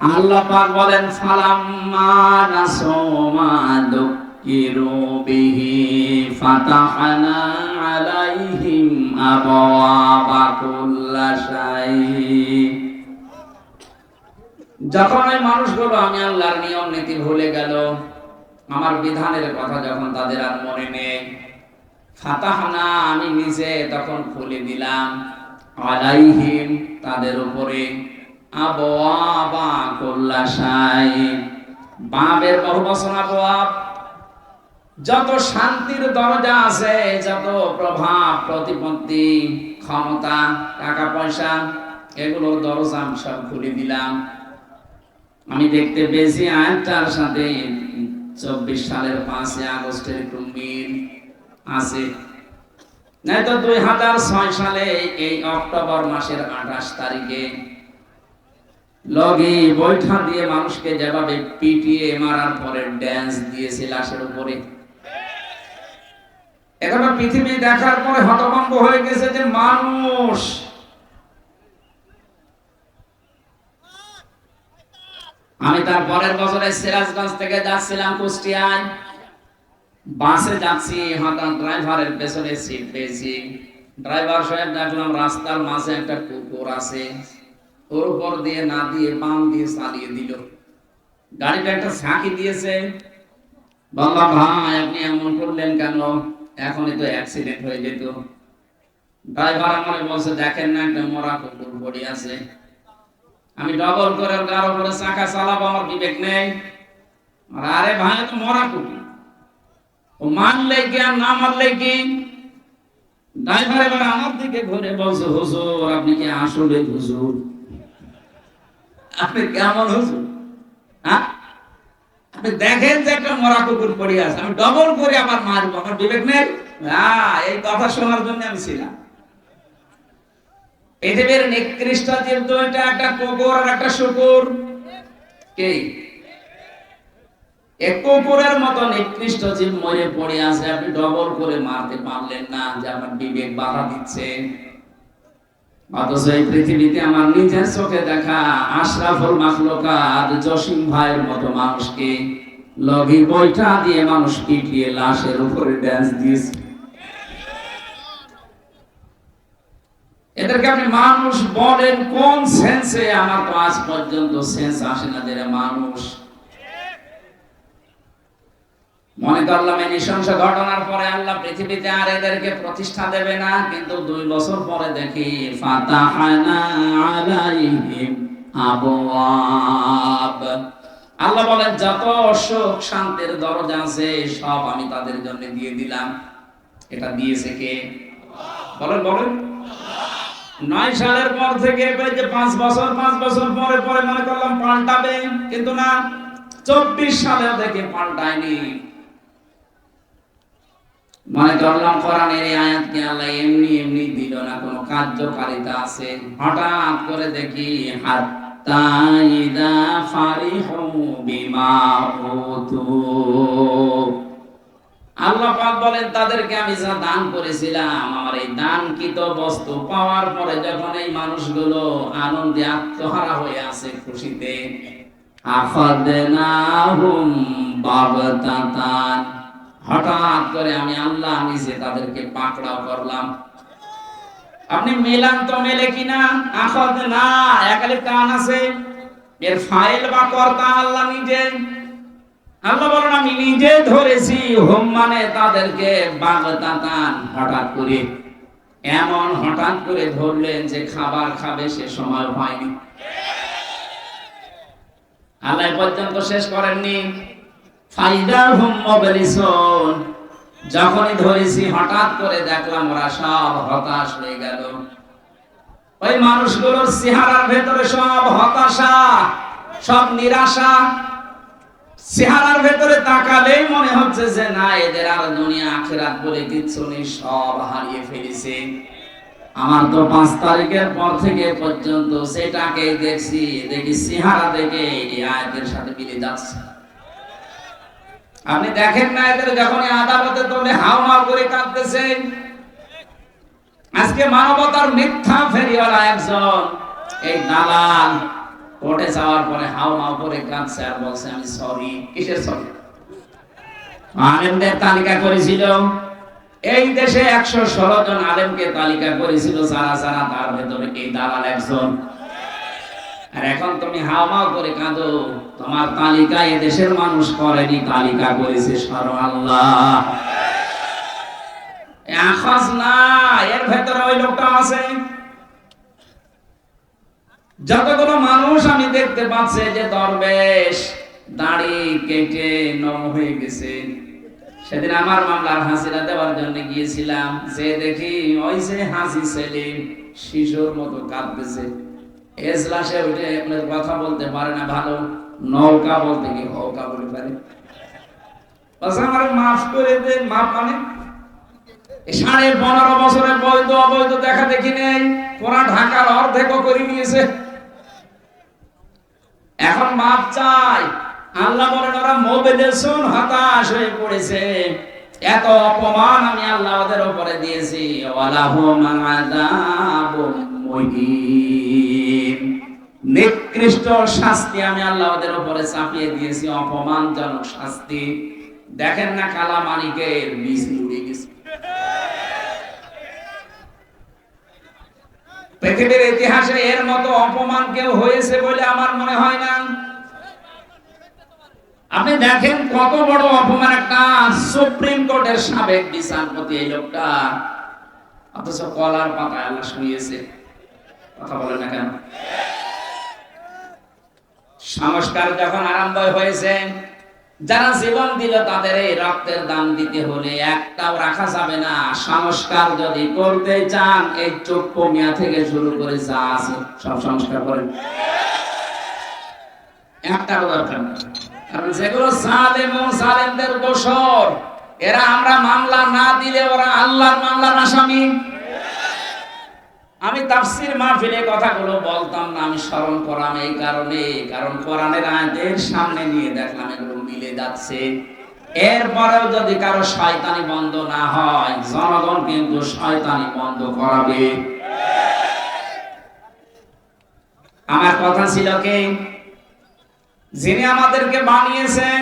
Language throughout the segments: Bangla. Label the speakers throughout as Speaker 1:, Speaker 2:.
Speaker 1: আল্লাহ পাক বলেন ফালাম্মা নাসমা দুকিরু বিহি ফাতাহনা আলাইহিম আবওয়াবা কুল্লা শাই। যখন ওই মানুষগুলো আমি আল্লাহর নিয়ম নীতি ভুলে গেল, আমার বিধানের কথা যখন তাদের আর মনে নেই, ফাতাহনা আমি নিজে তখন খুলে দিলাম, আলাইহিম তাদের উপরে, আবওয়াবা কুল্লা শাই, বাবের বহুবচন আবওয়াব, যত শান্তির দরজা আছে, যত প্রভাব প্রতিপত্তি ক্ষমতা টাকা পয়সা এগুলোর দরজা আমি সব খুলে দিলাম। আমি দেখতে পেয়েছি আয়াতটার সাথে 24 সালের 5 আগস্টের একটু মিল আছে। নাই তো 2006 সালে এই অক্টোবর মাসের 28 তারিখে লগি বৈঠা দিয়ে মানুষকে যেভাবে পিটিয়ে মারার পরে ড্যান্স দিয়েছে লাশের উপরে, এখন পৃথিবী দেখার পরে হতভম্ব হয়ে গেছে যে মানুষ। আমি তার পরের বছরে সিরাজগঞ্জ থেকে যাচ্ছিলাম কুষ্টিয়ায়, বাসে যাচ্ছি, হঠাৎ ড্রাইভারের পেছনে সিট পেয়েছি। ড্রাইভার সাহেব দেখলাম রাস্তার মাঝে একটা কুকুর আছে, ওর উপর দিয়ে না দিয়ে বাম দিয়ে চালিয়ে দিল। গাড়িটা একটা ঝাঁকি দিয়েছে। বললাম ভাই আপনি এমন করলেন কেন, এখনই তো অ্যাক্সিডেন্ট হয়ে যেত। ড্রাইভার আমাকে বলছে দেখেন না একটা মরা কুকুর পড়ে আছে। আমি ডবল করে গাড়ি উপরে চাকা চালাবো, আমার বিবেক নেই। আরে ভাই তো মরা কুকুর, ও মারলে কি আর না মারলে কি? ড্রাইভার এবার আমার দিকে ঘুরে বলছে হুজুর আপনি কি আসলে হুজুর? আপনি কেমন হুজুর? হ্যাঁ আপনি দেখেন যে একটা মরা কুকুর পড়ে আছে, আমি ডবল করে আবার মারবো, আমার বিবেক নেই? এই কথা শোনার জন্য আমি ছিলাম। পৃথিবীর নিকৃষ্ট জীব দুইটা, একটা কুকুর আর একটা শুকুর। কে? এক কুকুরের মতো নিকৃষ্ট জীব মরে পড়ে আছে, আপনি ডবল করে মারতে পারলেন না, যে আমার বিবেক বাধা দিচ্ছে। অথচ এই পৃথিবীতে আমার নিজের চোখে দেখা আশরাফুল মাখলুকাত জসিম ভাইয়ের মতো মানুষকে লগি বৈঠা দিয়ে মানুষ পিটিয়ে লাশের উপরে ড্যান্স দিয়েছে। এদেরকে আপনি মানুষ বলেন কোন সেন্সে? আমার তো আজ পর্যন্ত সেন্স আসে না যে মানুষ। মনে করলাম এই নৃশংস ঘটনার পরে আল্লাহ পৃথিবীতে আর এদেরকে প্রতিষ্ঠা দেবে না, কিন্তু 2 বছর পরে দেখি ফাতাহানা আলাইহিম আবওয়াব। আল্লাহ বলেন যত সুখ শান্তির দরজা আছে সব আমি তাদের জন্য দিয়ে দিলাম। এটা দিয়েছে কে? বলেন বলেন। 9 সালের পর থেকে যে 5 বছর পরে পরে মনে করলাম পাল্টাবে, কিন্তু না, 24 সালেও দেখে পাল্টায়নি। মনে করলাম কোরআনের এই আয়াতকে আল্লাহ এমনি এমনি দিল না, কোনো কার্যকারিতা আছে। হঠাৎ করে দেখি হাত্তা ইদা ফারিহু বিমা উতু, আল্লাহ পাক বলেন তাদেরকে আমি যা দান করেছিলাম, আমার এই দানকৃত বস্তু পাওয়ার পরে যখন এই মানুষগুলো আনন্দে আত্মহারা হয়ে আছে খুশিতে, আখাযনাহুম বাগতাতান, হঠাৎ করে আমি আল্লাহ নিজে তাদেরকে পাকড়াও করলাম। আপনি মেলান তো মেলে কিনা? আখাযনা একালে কান আছে, এর ফাইল বা কর্তা আল্লাহ নিজে। আল্লাহ বলেন আমি নিজে ধরেছি, হুম মানে তাদেরকে বাগতাতান, হঠাৎ করে। এমন হঠাৎ করে ধরলেন যে খাবার খাবে সে সময় হয়নি। আল্লাহ পর্যন্ত শেষ করেননি। ফাইদাহুম মুবলিসুন, যখনই ধরেছি হঠাৎ করে দেখলাম ওরা সব হতাশ হয়ে গেল। ওই মানুষগুলোর চেহারার ভেতরে সব হতাশা, সব নিরাশা। চেহারার ভেতরে তাকালেই মনে হচ্ছে যে না, এদের আর দুনিয়া আখিরাত বলে কিচ্ছু নেই, সব হারিয়ে ফেলেছে। আমার তো 5 তারিখের পর থেকে পর্যন্ত সেটাকে দেখছি, দেখি চেহারা দেখে এই আয়াতের সাথে মিলে যাচ্ছে। আপনি দেখেন না এদের যখন আদালতে তোলে হাওমাও করে কাঁদতেছে। আজকে মানবতার মিথ্যা ফেরিওয়ালা একজন এই দালাল কোর্টে যাওয়ার পরে হাও মাও করে কাঁদছে আর বলছে আমি সরি। কিসের সরি? আলেমদের তালিকা করেছিল এই দেশে 116 জন আলেমকে তালিকা করেছিল, যারা যারা তার ভেতরে এই দালাল একজন। আর এখন তুমি হাওমাও করে কাঁদো, তোমার তালিকা এই দেশের মানুষ করেনি, তালিকা করেছে স্বয়ং আল্লাহ। আখাজ না, এর ভেতরে ওই লোকটা আছে। যতগুলো মানুষ আমি দেখতে পাচ্ছি যে দরবেশ দাড়ি কেটে নম হয়ে গেছে, সেদিন আমার মামলার হাসিরা দেওয়ার জন্য গিয়েছিলাম, যে দেখি ওই যে হাসি সেলিম শিশুর মতো কাঁদতেছে, এজলাসে উঠে আপনার কথা বলতে পারে না, ভালো নৌকা বলতে কি হৌকা বলে পারে। আমার মাফ করে দেন। মাফ মানে 15.5 বছরের বৈধ অবৈধ দেখা দেখি নেই, পুরা ঢাকার অর্ধেকও করে নিয়েছে, এখন মাফ চাই। আল্লাহ বলেন ওরা মোবেলেশন হতাশ হয়ে পড়েছে, এত অপমান আমি আল্লাহ ওদের উপরে দিয়েছি। ওয়ালাহুম আযাবুম মুহিন, নিকৃষ্ট শাস্তি আমি আল্লাহ ওদের উপরে চাপিয়ে দিয়েছি, অপমানজনক শাস্তি। দেখেন না কালামানিকের বীজ উড়ে গেছে। পৃথিবীর ইতিহাসে এর মতো অপমান কেউ হয়েছে বলে আমার মনে হয় না। আপনি দেখেন কত বড় অপমান, একটা সুপ্রিম কোর্টের সাবেক বিচারপতি এই লোকটা, অথচ কলার পাতায় আল্লাহ শুনিয়েছে। কথা বলে না কেন? সংস্কার যখন আরম্ভ হয়েছে, যারা জীবন দিল তাদের এই রক্তের দাম দিতে হলে একটাও রাখা যাবে না। সংস্কার যদি করতে চান, এই চোখ মিয়া থেকে শুরু করে যা আছে সব সংস্কার করেন, একটাও দরকার নেই। কারণ যেগুলো জালেম ও জালেমদের দোসর, এরা আমরা মামলা না দিলে ওরা আল্লাহর মামলার আসামি। আমি তাফসীর মাহফিলে কথাগুলো বলতাম না, আমি স্মরণ করাম এই কারণে, কারণ কোরআনের আয়াতের সামনে নিয়ে দেখলাম এগুলো মিলে যাচ্ছে। এরপরেও যদি কারো শয়তানি বন্ধ না হয়, জনগণ কিন্তু শয়তানি বন্ধ করাবে। আমার কথা ছিল কি, যিনি আমাদেরকে বানিয়েছেন,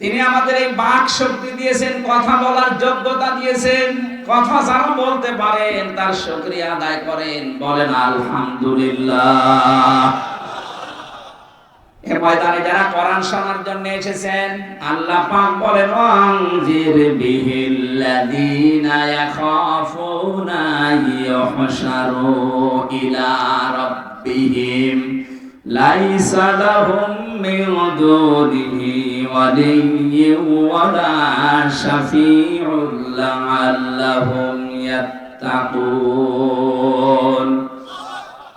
Speaker 1: তিনি আমাদের এই বাক শক্তি দিয়েছেন, কথা বলার যোগ্যতা দিয়েছেন। কথা যারা বলতে পারেন তার শুকরিয়া আদায় করেন, বলেন আলহামদুলিল্লাহ। এই ময়দানে যারা কোরআন শোনার জন্য এসেছেন, আল্লাহ পাক বলেন ওয়ানজির বিহিল্লাযীনা ইয়াখাফুনা ইউহশারু ইলা রাব্বিহিম লাইসা লাহুম মিন দুনিহি ওয়ালিয়্যুন ওয়ালা শাফীউন লাআল্লাহুম ইয়াত্তাকুন।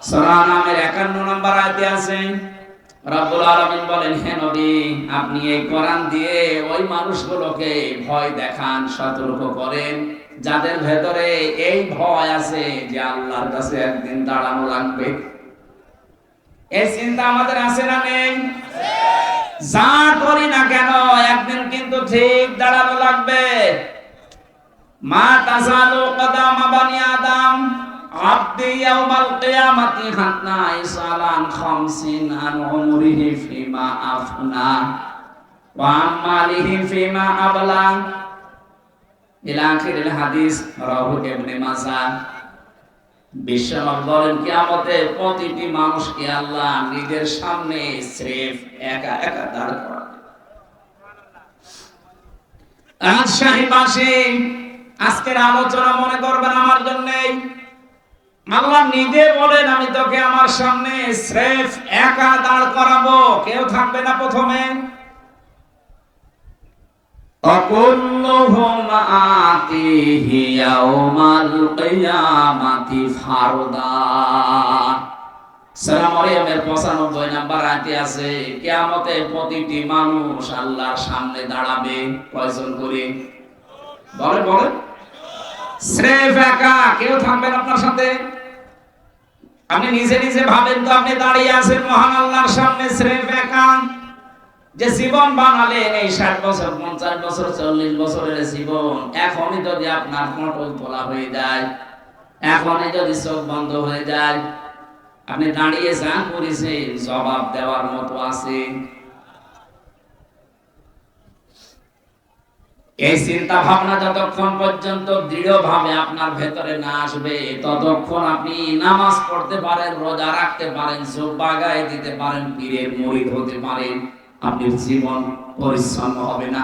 Speaker 1: সূরা নামের 51 নম্বর আয়াতে আছে, রব্বুল আলামিন বলেন, হে নবী, আপনি এই কোরআন দিয়ে ওই মানুষগুলোকে ভয় দেখান, সতর্ক করেন যাদের ভেতরে এই ভয় আছে যে আল্লাহর কাছে একদিন দাঁড়ানো লাগবে। এই চিন্তা আমাদের আছে না নেই? যা করি না কেন একদিন কিন্তু ঠিক দাঁড়ানো লাগবে। মা তাজালু কদামা বানি আদম আব্দি ইয়াউমাল কিয়ামাতি হাত্তা ইসালান খামসিন আন উমরিহি ফিমা আফনা ওয়া আমালিহি ফিমা আবলা ইলা আখিরিল হাদিস, রাহু ইবনে মাজাহ। বিশ্বনবী বলেন, কিয়ামতে প্রতিটি মানুষকে আল্লাহ নিজের সামনে স্রেফ একা একা দাঁড় করাবে। রাজশাহীবাসী, আজকের আলোচনা মনে করবেন আমার জন্য। আল্লাহ নিজে বলেন, আমি তোকে আমার সামনে স্রেফ একা দাঁড় করাবো, কেউ থাকবে না প্রথমে। অকুল্লুহুম আতিহি ইয়াউমাল কিয়ামাতি ফারদা। সূরা মারইয়ামের 95 নম্বর আয়াতে আছে, কিয়ামতে প্রতিটি মানুষ আল্লাহর সামনে দাঁড়াবে। কয়জন করে? বলে বলে স্রেফ একা, কেউ থাকবেন আপনার সাথে। আপনি নিজে নিজে ভাবেন তো, আপনি দাঁড়িয়ে আছেন মহান আল্লাহর সামনে স্রেফ একা। যে জীবন বানালেন, এই 60 বছর 50 বছর 40 বছরের জীবন, এখনই যদি আপনার মোটর তোলা হয়ে যায়, এখনই যদি চোখ বন্ধ হয়ে যায়, আপনি দাঁড়িয়ে যা করেছেন জবাব দেওয়ার মতো আছে। এই চিন্তা ভাবনা যতক্ষণ পর্যন্ত দৃঢ়ভাবে আপনার ভেতরে না আসবে ততক্ষণ আপনি নামাজ পড়তে পারেন, রোজা রাখতে পারেন, জুব্বা গায়ে দিতে পারেন, পীরের মুরিদ হতে পারেন, আপনার জীবন পরিশ্রম হবে না।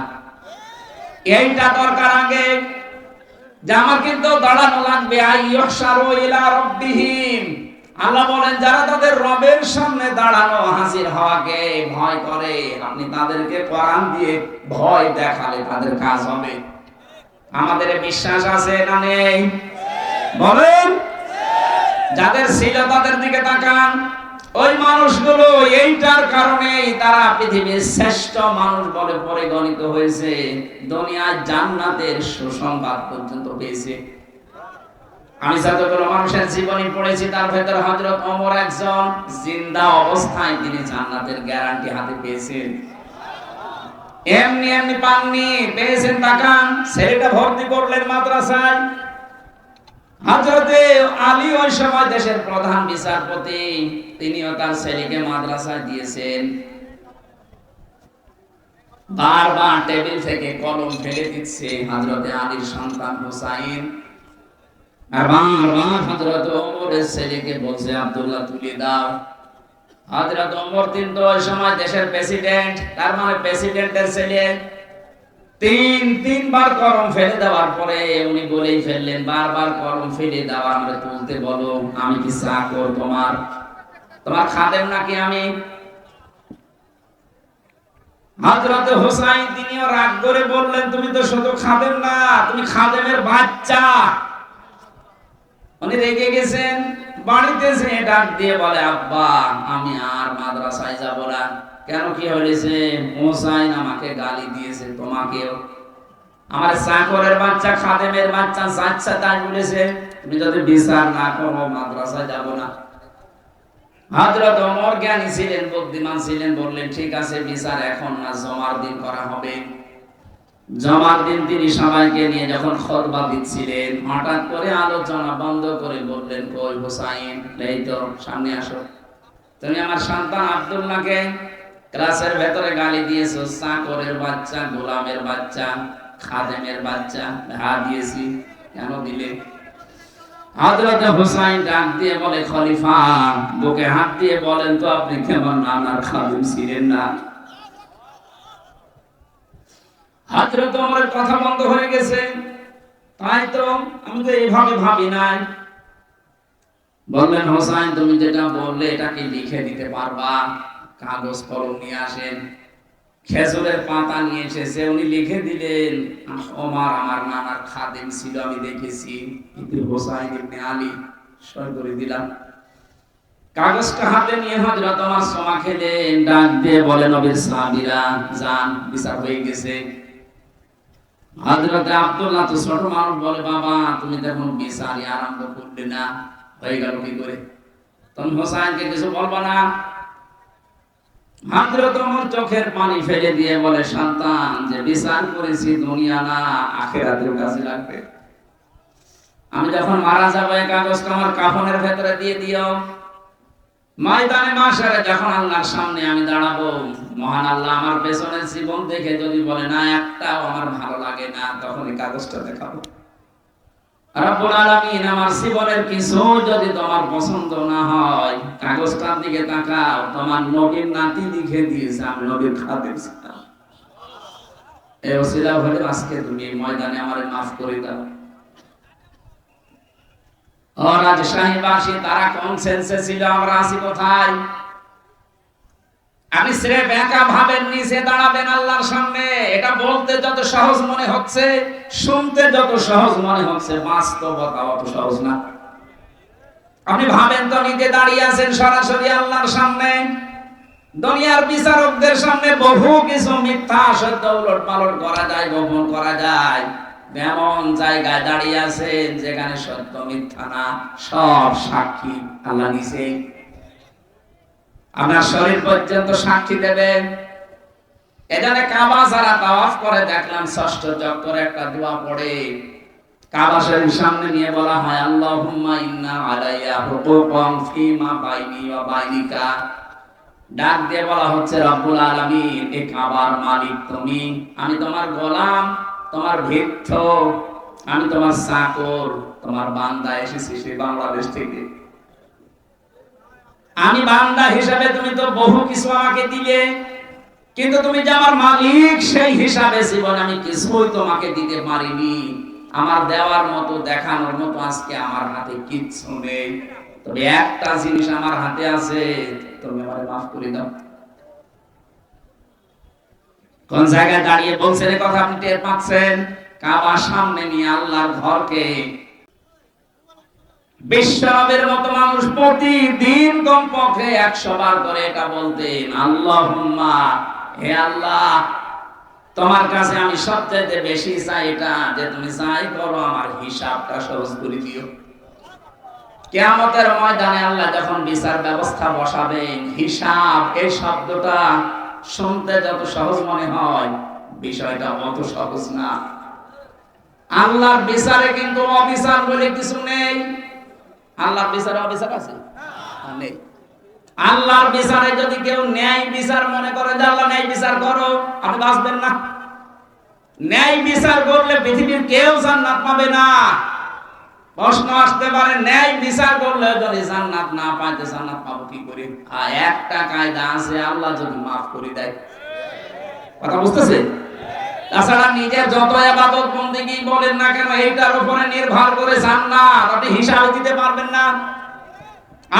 Speaker 1: এইটা দরকার আগে যে আমার কিন্তু দাঁড়ানো লাগবে। আইয়ুহশারু ইলা রাব্বিহিম, আল্লাহ বলেন যারা তাদের রবের সামনে দাঁড়ানো হাজির হওয়াকে ভয় করে, আপনি তাদেরকে কোরআন দিয়ে ভয় দেখালে তাদের কাজ হবে। আমাদের বিশ্বাস আছে না নেই? বলেন। যাদের ছিল তাদের দিকে তাকান। ওই মানুষগুলো এইটার কারণেই তারা পৃথিবীর শ্রেষ্ঠ মানুষ বলে পরিগণিত হয়েছে, দুনিয়ায় জান্নাতের সুসংবাদ পর্যন্ত পেয়েছে। আমি যতগুলো মানুষের জীবনী পড়েছি তার ভেতরে হযরত ওমর একজন, জিন্দা অবস্থায় তিনি জান্নাতের গ্যারান্টি হাতে পেয়েছেন। এমনি এমনি পাননি, পেয়েছেন। তাকান, ছেলেটা ভর্তি করলেন মাদ্রাসায়। হযরতে আলী ওই সময় দেশের প্রধান বিচারপতি, তিনিও তার ছেলেকে মাদ্রাসায় দিয়েছেন। বারবার টেবিল থেকে কলম ফেলে দিচ্ছে হযরতে আলীর সন্তান হুসাইন। আর বারবার হযরত ওমরের ছেলেকে বলছে আব্দুল্লাহ তুলে দাও। হযরত ওমর কিন্তু ওই সময় দেশের প্রেসিডেন্ট, তার মানে প্রেসিডেন্টের ছেলে। তিনবার কলম ফেলে দেওয়ার পরে উনি বলেই ফেললেন, বারবার কলম ফেলে দেওয়া আমরা তুলতে বলো, আমি কি চাকর তোমার খাদেম নাকি আমি? হযরত হুসাইন তিনিও রাগ করে বললেন, তুমি তো শুধু খাদেম না, তুমি খাদেমের বাচ্চা। উনি রেগে গেছেন। বাড়িতে এসে ডাক দিয়ে বলে, আব্বা আমি আর মাদ্রাসায় যাব না। কেন, কি হয়েছে? হুসাইন আমাকে গালি দিয়েছে, তোমাকেও। আমার চাকরের বাচ্চা, খাদেমের বাচ্চা যাচ্ছে তাই বলেছে, তুমি যদি বিচার না করো মাদ্রাসায় যাব না। হযরত ওমর জ্ঞানী ছিলেন, বুদ্ধিমান ছিলেন, বললেন ঠিক আছে, বিচার এখন না, জমার দিন করা হবে। জমার দিন তিনি সবাইকে নিয়ে যখন খুতবা দিচ্ছিলেন, হঠাৎ করে আলোচনা বন্ধ করে বললেন, কই হুসাইন? এই তো, সামনে আসো। তুমি আমার সন্তান আব্দুল্লাহকে ক্লাসের ভেতরে গালি দিয়েছো, চাকরের বাচ্চা, গোলামের বাচ্চা, খাদেমের বাচ্চা। হ্যাঁ দিয়েছি। কেন দিলে? হযরত হুসাইন ডাক দিয়ে বলে, খলিফা বুকে হাত দিয়ে বলেন তো, আপনি কেমন নানার খাদেম ছিলেন না? হযরত ওমরের কথা বন্ধ হয়ে গেছে। তাই তো, আমি তো এইভাবে ভাবি নাই। বললেন, হোসাইন তুমি যেটা বললে এটা কি লিখে দিতে পারবা? কাগজ কলম নিয়ে আসেন। খেজুরের পাতা নিয়ে এসেছে, উনি লিখে দিলেন, ওমর আমার নানার খাদেম ছিল, আমি দেখেছি। কিন্তু হোসাইন ইবনে আলী, সই করে দিলাম। কাগজটা হাতে নিয়ে হযরত ওমর সমা খেলেন, ডাক দিয়ে বলে, নবীর সাহাবীরা যান, বিচার হয়ে গেছে। হযরত আব্দুল্লাহ তো ছোট মানুষ, বলে, বাবা তুমি দেখুন বিচারই আরম্ভ করলে না, হয়ে গেল কি করে? তুমি হোসাইনকে কিছু বলবা না? হযরত ওমর চোখের পানি ফেলে দিয়ে বলে, সন্তান যে বিচার করেছি দুনিয়া না আখিরাতের কাজে লাগবে। আমি যখন মারা যাবো এই কাগজটা আমার কাফনের ভেতরে দিয়ে দিও। ময়দানে মাশারে যখন আল্লাহর সামনে আমি দাঁড়াবো, মহান আল্লাহ আমার পেছনের জীবন দেখে যদি বলে না একটাও আমার ভালো লাগে না, তখন এই কাগজটা দেখাবো। রব্বুল আলামিন আমার জীবনের কিছু যদি তোমার পছন্দ না হয়, কাগজটার দিকে তাকাও, তোমার নবীর নাতি লিখে দিয়েছে আমি নবীর খাদেম ছিলাম। এই ওসিলা হলে আজকে তুমি ময়দানে আমারে মাফ করে দাও। রাজশাহীবাসী তারা কনসেন্সে ছিল, আমরা আছি কোথায়? আপনি স্রেফ একা ভাবেন নিচে দাঁড়াবেন আল্লাহর সামনে, এটা বলতে যত সহজ মনে হচ্ছে, শুনতে যত সহজ মনে হচ্ছে, বাস্তবতা অত সহজ না। আপনি ভাবেন তো নিজে দাঁড়িয়ে আছেন সরাসরি আল্লাহর সামনে। দুনিয়ার বিচারকদের সামনে বহু কিছু মিথ্যা সত্য উলট পালট করা যায়, গোপন করা যায়। এমন জায়গায় দাঁড়িয়ে আছেন যেখানে সত্য মিথ্যা না সব সাক্ষী আল্লাহ নিজে। আপনার শরীর পর্যন্ত সাক্ষী দেবেন। এখানে কাবা যারা তাওয়াফ করে দেখলাম ষষ্ঠ চক্করে একটা দোয়া পড়ে, কাবা শরীফ সামনে নিয়ে বলা হয় আল্লাহুম্মা ইন্না আলাইয়া হুকুকান ফীমা বাইনি ওয়া বাইনিকা। ডাক দিয়ে বলা হচ্ছে রব্বুল আলামিন, এই কাবার মালিক তুমি, আমি তোমার গোলাম, তোমার ভৃত্য, আমি তোমার চাকর, তোমার বান্দা এসেছি সেই বাংলাদেশ থেকে। আমি বান্দা হিসাবে তুমি তো বহু কিছু আমাকে দিলে, কিন্তু তুমি যে আমার মালিক সেই হিসাবে জীবনে আমি কিছুই তোমাকে দিতে পারিনি। আমার দেওয়ার মতো দেখানোর মতো আজকে আমার হাতে কিচ্ছু নেই, তবে একটা জিনিস আমার হাতে আছে, তুমি আমারে মাফ করে দাও। কোন জায়গায় দাঁড়িয়ে বলছেন এই কথা আপনি টের পাচ্ছেন? কাবার সামনে নিয়ে আল্লাহর ঘরকে। বিশ্বনবীর মতো মানুষ প্রতিদিন কমপক্ষে 100 বার করে এটা বলতেন, আল্লাহুম্মা, হে আল্লাহ, তোমার কাছে আমি সবচেয়ে বেশি চাই এটা যে তুমি যাই করো আমার হিসাবটা সহজ করে দিও। কিয়ামতের ময়দানে আল্লাহ যখন বিচার ব্যবস্থা বসাবেন, হিসাব এই শব্দটা শুনতে যত সহজ মনে হয়, বিষয়টা অত সহজ না। আল্লাহর বিচারে কিন্তু অবিচার বলে কিছু নেই। আল্লাহর বিচারে অবিচার আছে? নেই। আল্লাহর বিচারে যদি কেউ ন্যায় বিচার মনে করে যে আল্লাহ ন্যায় বিচার করো, আপনি বাঁচবেন না। ন্যায় বিচার করলে পৃথিবীর কেউ জান্নাত পাবে না। প্রশ্ন আসতে পারে, ন্যায় বিচার করলে যদি জান্নাত না পাইতে জান্নাত পাবো কি করে? আর একটা কায়দা আছে, আল্লাহ যদি মাফ করে দেয়। কথা বুঝতেছেন? তাছাড়া নিজের যত ইবাদত বন্দেগী বলেন না কেন, এইটার উপরে নির্ভর করে জান্নাত আপনি হিসাব দিতে পারবেন না।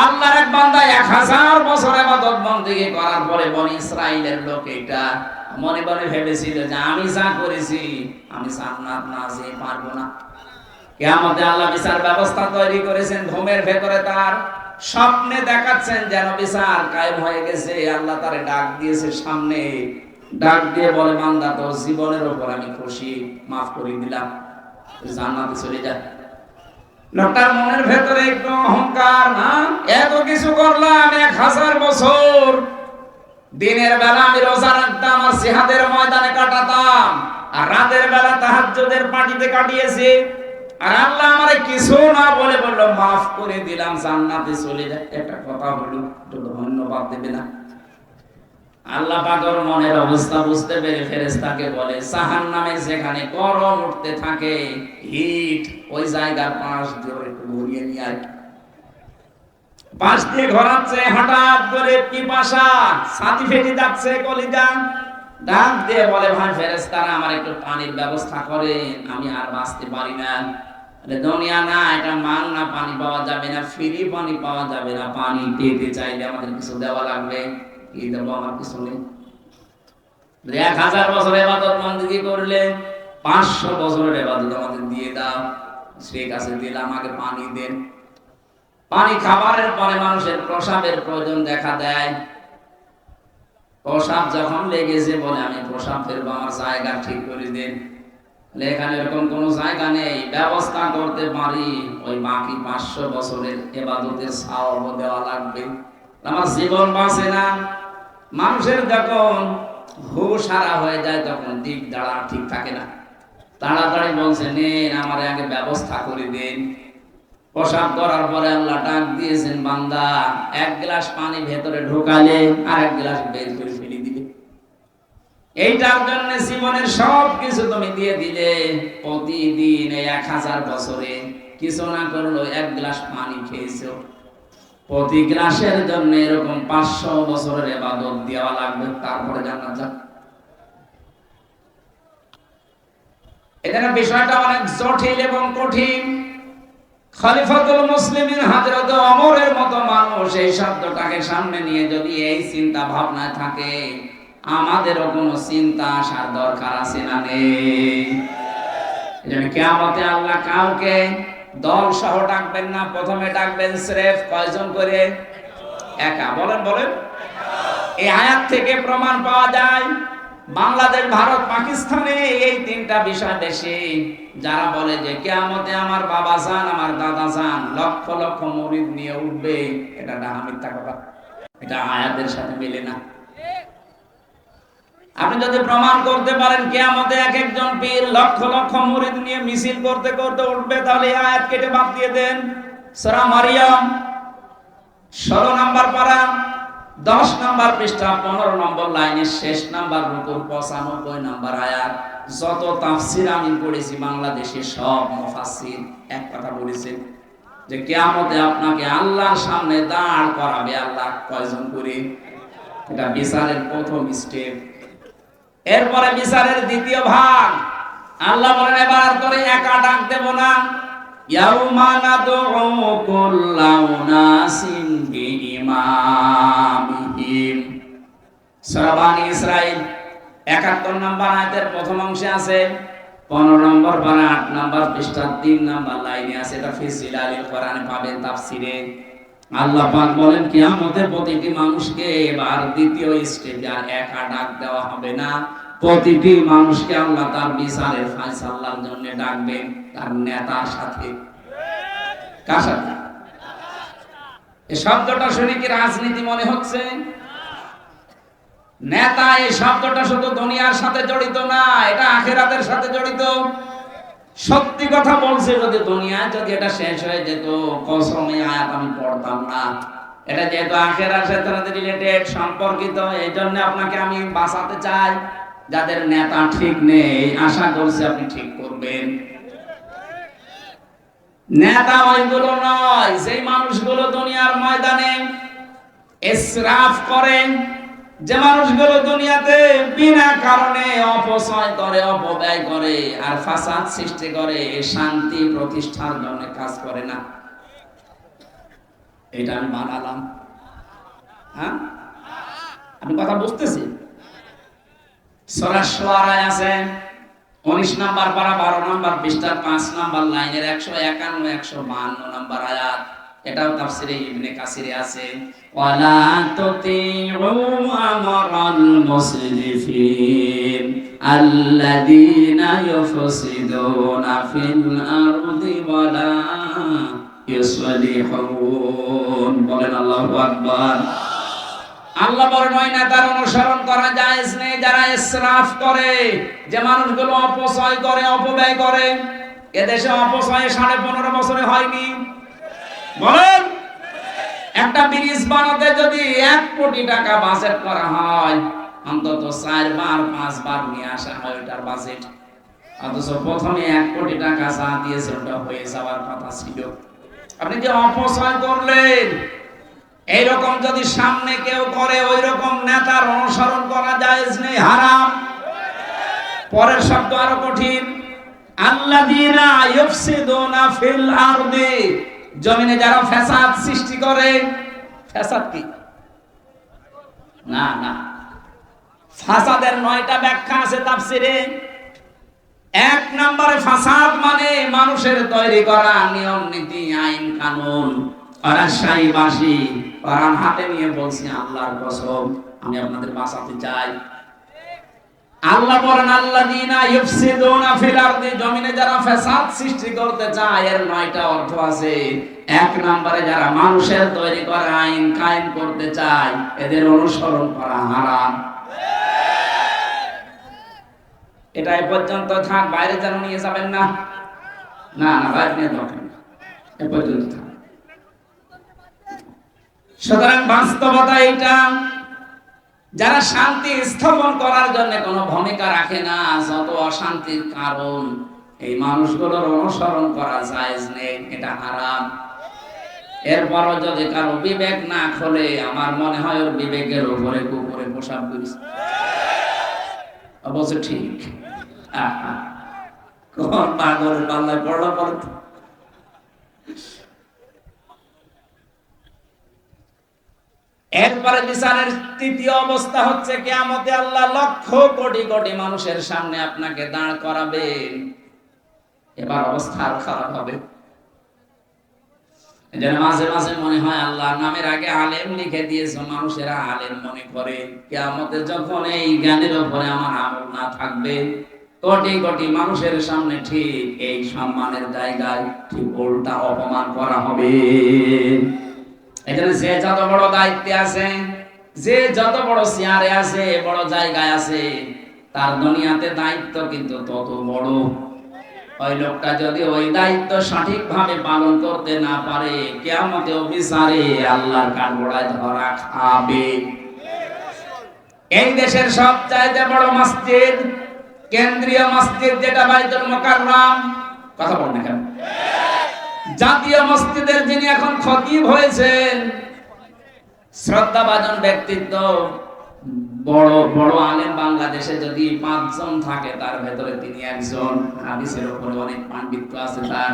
Speaker 1: আল্লাহর এক বান্দা 1000 বছর ইবাদত বন্দেগী করার পরে বনি ইসরাইলের লোক এটা মনে মনে ভেবেছিল যে আমি যা করেছি আমি জান্নাত না যেতে পারবো না। কিয়ামতে আল্লাহ বিচার ব্যবস্থা তৈরি করেছেন ঘুমের ভেতরে, তার স্বপ্নে দেখাচ্ছেন যেন বিচার কায়েম হয়ে গেছে। আল্লাহ তারে ডাক দিয়েছে সামনে, ডাক দিয়ে বলে, বান্দা তোর জীবনের উপর আমি খুশি, মাফ করে দিলাম, জান্নাতে চলে যা। লোকটার মনের ভেতরে একটু অহংকার, না এত কিছু করলাম 1000 বছর, দিনের বেলা আমি রোজা রাখতাম আর জিহাদের ময়দানে কাটাতাম, আর রাতের বেলা তাহাজ্জুদের পার্টিতে কাটিয়েছি, আর আল্লাহ আমারে কিছু না বলে বলল মাফ করে দিলাম, জান্নাতে চলে যা। একটা কথা হলো, একটু ধন্যবাদ দেবে না? আল্লাহ পাকের মনের অবস্থা বুঝতে পেরে ফেরেশতাকে বলে, জাহান্নামে যেখানে গরম উঠতে থাকে, হিট, ওই জায়গার পাশ দিয়ে একটু ঘুরিয়ে নিয়ে আয়। পাশ দিয়ে ঘোরাচ্ছে, হঠাৎ করে পিপাসা, ছাতি ফেটে যাচ্ছে কলিজা, ডাক দিয়ে বলে, ভাই ফেরেশতারা আমার একটু পানির ব্যবস্থা করেন, আমি আর বাঁচতে পারি না। দুনিয়া না, এটা মাংনা পানি পাওয়া যাবে না, ফ্রি পানি পাওয়া যাবে না, পানি পেতে চাইলে আমাদের কিছু দেওয়া লাগবে। কি দেবো? আমার কিছু নেই। 1000 বছর ইবাদত বন্দেগী করলে 500 বছরের ইবাদত আমাদের দিয়ে দাও। সেই কাছে দিলাম, আগে পানি দেন। পানি খাবারের পরে মানুষের প্রসাবের প্রয়োজন দেখা দেয়। প্রসাব যখন লেগেছে বলে আমি প্রসাব ফেলবো, আমার জায়গা ঠিক করে দেন। এখানে এরকম কোন জায়গা নেই, ব্যবস্থা করতে পারি, ওই বাকি 500 বছরের ইবাদতের সওয়াব দেওয়া লাগবে, আমার জীবন বাঁচে না। মানুষের যখন হুঁশ হারা হয়ে যায় তখন দিক দাঁড়া ঠিক থাকে না, তাড়াতাড়ি বলছে নেন আমার আগে ব্যবস্থা করে দেন। প্রসাব করার পরে আল্লাহ ডাক দিয়েছেন, বান্দা 1 গ্লাস পানি ভেতরে ঢোকালে আর 1 গ্লাস বের করে ফেলে দিবে। এইটার জন্য জীবনের সব কিছু তুমি দিয়ে দিলে, প্রতিদিন 1000 বছরে কিছু না করলো 1 গ্লাস পানি খেয়েছো, প্রতি গ্লাসের জন্য এরকম 500 বছরের ইবাদত দেওয়া লাগবে, তারপরে জান্নাত যাবে। এখানে বিষয়টা অনেক জটিল এবং কঠিন। খলিফাতুল মুসলিমিন হযরত ওমরের মতো মানুষ এই শব্দটাকে সামনে নিয়ে যদি এই চিন্তা ভাবনায় থাকে, আমাদেরও কোনো চিন্তা আসার দরকার আছে না নেই? এজন্য কিয়ামতে আল্লাহ কাউকে দল সহ ডাকবেন না, প্রথমে ডাকবেন স্রেফ কয়জন করে? একা। বলেন বলেন। এই আয়াত থেকে প্রমাণ পাওয়া যায় বাংলাদেশ, ভারত, পাকিস্তানে এই 3টা বিষয় বেশি। যারা বলে যে কিয়ামতে আমার বাবা জান, আমার দাদা জান লক্ষ লক্ষ মুরিদ নিয়ে উঠবে, এটা মিথ্যা কথা, এটা আয়াতের সাথে মেলে না। আপনি যদি প্রমাণ করতে পারেন কিয়ামতে এক একজন পীর লক্ষ লক্ষ মুরিদ নিয়ে মিছিল করতে করতে উঠবে, তাহলে এই আয়াত কেটে বাদ দিয়ে দেন। সূরা মারিয়াম 16 নম্বর পারা 10 নম্বর পৃষ্ঠা 15 নম্বর লাইনের শেষ নাম্বার রুকুর 95 নম্বর আয়াত। যত তাফসীর আমি পড়েছি বাংলাদেশে সব মুফাসসির এক কথা বলেছে যে কিয়ামতে আপনাকে আল্লাহর সামনে দাঁড় করাবে আল্লাহ কয়জন করে। এটা বিচারের প্রথম স্টেপ। এরপরে বিচারের দ্বিতীয় ভাগ। আল্লাহ বলেন এবার তোরে একা ডাক দেব না। ইয়াউমা নাদউ কুল্লা উনাসিন বিইমামিহিম। সূরা বানী ইসরাঈল 71 নম্বর আয়াতের প্রথম অংশে আছে, 15 নম্বর পারা 8 নম্বর পৃষ্ঠা 3 নম্বর লাইনে আছে। এটা ফি জিলালিল কোরআনে পাবেন তাফসিরে। আল্লাহ পাক বলেন কিয়ামতের প্রতিটি মানুষকে এবার দ্বিতীয় স্টেজে আর একা ডাক দেওয়া হবে না। প্রতিটি মানুষকে আল্লাহ তার বিচারের ফয়সালার জন্য ডাকবেন তার নেতার সাথে। কার সাথে? এই শব্দটা শুনে কি রাজনীতি মনে হচ্ছে? নেতা এই শব্দটা শুধু দুনিয়ার সাথে জড়িত না, এটা আখিরাতের সাথে জড়িত। সত্যি কথা বলছে, যদি দুনিয়ায় যদি এটা শেষ হয়ে যেত কসমে আয়াত আমি পড়তাম না। এটা যেহেতু আখিরাতের সাথে রিলেটেড সম্পর্কিত, এই জন্য আপনাকে আমি বাঁচাতে চাই। যাদের নেতা ঠিক নেই আশা করছি আপনি ঠিক করবেন। নেতা ওইগুলো নয় যেই মানুষগুলো দুনিয়ার ময়দানে ইসরাফ করেন, যে মানুষগুলো দুনিয়াতে বিনা কারণে অপচয় করে, অপব্যয় করে আর ফাসাদ সৃষ্টি করে, শান্তি প্রতিষ্ঠার জন্য কাজ করে না। এটা আমি বানালাম। হ্যাঁ, আপনি কথা বুঝতেছি? সূরা শুআরায় আছে 19 নম্বর পারা 12 নম্বর পৃষ্ঠা 5 নম্বর লাইনের 151 152 নম্বর আয়াত। এটাও তাফসিরে ইবনে কাসিরে আছে। ওয়ালা তুতিউ আমরাল মুসরিফিন আল্লাযীনা ইউফসিদুনা ফিল আরদি ওয়ালা ইউসলিহুন। বলেন আল্লাহু আকবার। আল্লাহ বলেন ওই নেতার অনুসরণ করা জায়েজ নেই যারা ইসরাফ করে, যে মানুষগুলো অপচয় করে, অপব্যয় করে। এদেশে অপচয় 15.5 বছরে হয়নি। বলেন, একটা ব্রিজ বানাতে যদি 1 কোটি টাকা বাজেট করা হয়, অন্তত 4 বার 5 বার নিয়ে আসা হয় ওটার বাজেট। অথচ প্রথমে 1 কোটি টাকা যা দিয়েছে ওটা হয়ে যাওয়ার কথা ছিল। আপনি যে অপচয় করলেন, এইরকম যদি সামনে কেউ করে ওই রকম নেতার অনুসরণ করা জায়েজ নেই, হারাম। পরের শব্দ আরো কঠিন। আল্লাযীনা ইউফসিদুনা ফিল আরদি, জমিনে যারা ফাসাদ সৃষ্টি করে। ফাসাদ কি? না না, ফাসাদের 9টা ব্যাখ্যা আছে তাফসিরে। 1 নম্বরে ফাসাদ মানে মানুষের তৈরি করা নিয়ম নীতি, আইন কানুন, রাজশাহী বাসী কোরআন হাতে নিয়ে বলছি আল্লাহর কসম আমি আপনাদের বাঁচাতে চাই। আল্লাহ বলেন আল্লাযীনা ইউফসিদুনা ফিল আরদি, জমিনে যারা ফাসাদ সৃষ্টি করতে চায়। এর 9টা অর্থ আছে। 1 নম্বরে যারা মানুষের তৈরি করা আইন কায়েম করতে চায়, এদের অনুসরণ করা হারাম। এটা এ পর্যন্ত থাক, বাইরে যেন নিয়ে যাবেন না। না না, বাইরে নিয়ে যাবেন না, এ পর্যন্ত থাক। সুতরাং বাস্তবতা এইটা, যারা শান্তি স্থাপন করার জন্য কোনো ভূমিকা রাখে না, যত অশান্তির কারণ, এই মানুষগুলোর অনুসরণ করা জায়েজ নেই, এটা হারাম। এরপরও যদি কারো বিবেক না খোলে, আমার মনে হয় ওর বিবেকের উপরে কুকুরে পোশাক করিস। অবশ্য ঠিক। কোন পাগলের পাল্লায় পড়লো পড়ে। এরপরে বিচারের তৃতীয় অবস্থা হচ্ছে কিয়ামতে আল্লাহ লক্ষ কোটি কোটি মানুষের সামনে আপনাকে দাঁড় করাবেন। এবার অবস্থা আরো খারাপ হবে। এজন্য মাঝে মাঝে মনে হয় আল্লাহর নামের আগে আলেম লিখে দিয়েছে, মানুষেরা আলেম মনে করে। কিয়ামতে যখন এই জ্ঞানের উপরে আমার আমল না থাকবে, কোটি কোটি মানুষের সামনে ঠিক এই সম্মানের জায়গায় ঠিক উল্টা অপমান করা হবে। এখানে যে যত বড় দায়িত্বে আছে যে যত বড় চেয়ারে আছে, বড় জায়গায় আছে, তার দুনিয়াতে দায়িত্ব কিন্তু তত বড়। ওই লোকটা যদি ওই দায়িত্ব সঠিকভাবে পালন করতে না পারে, কিয়ামতে বিচারে আল্লাহর কাঠগড়ায় ধরা খাবে। এই দেশের সবচাইতে বড় মসজিদ, কেন্দ্রীয় মসজিদ যেটা বাইতুল মুকাররম, কথা বল না কেন? জাতীয় মসজিদের যিনি এখন খতিব হয়েছেন, শ্রদ্ধাভাজন ব্যক্তিত্ব, বড় বড় আলেম বাংলাদেশে যদি 5 জন থাকে, তার ভেতরে তিনি একজন। হাদিসের উপরে অনেক পাণ্ডিত্য আছে তার।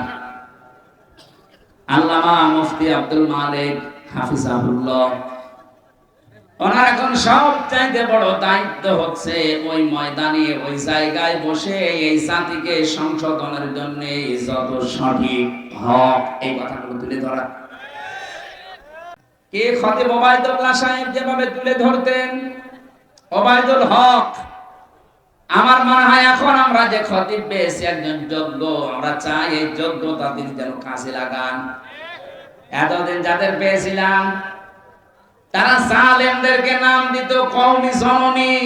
Speaker 1: আল্লামা মুফতি আব্দুল মালিক হাফিজাহুল্লাহ, ওনার এখন সবচাইতে বড় দায়িত্ব হচ্ছে ওই ময়দানে, ওই জায়গায় বসে এই জাতিকে সংশোধনের জন্য যত সঠিক হক, এই কথাগুলো তুলে ধরা। কে খতিব ওবায়দুল্লাহ সাহেব যেভাবে তুলে ধরতেন, ওবায়দুল হক, আমার মনে হয় এখন আমরা যে খতিব পেয়েছি একজন যোগ্য, আমরা চাই এই যোগ্যতা তিনি যেন কাজে লাগান। এতদিন যাদের পেয়েছিলাম তারা জালেমদেরকে নাম দিত কওমি জননী।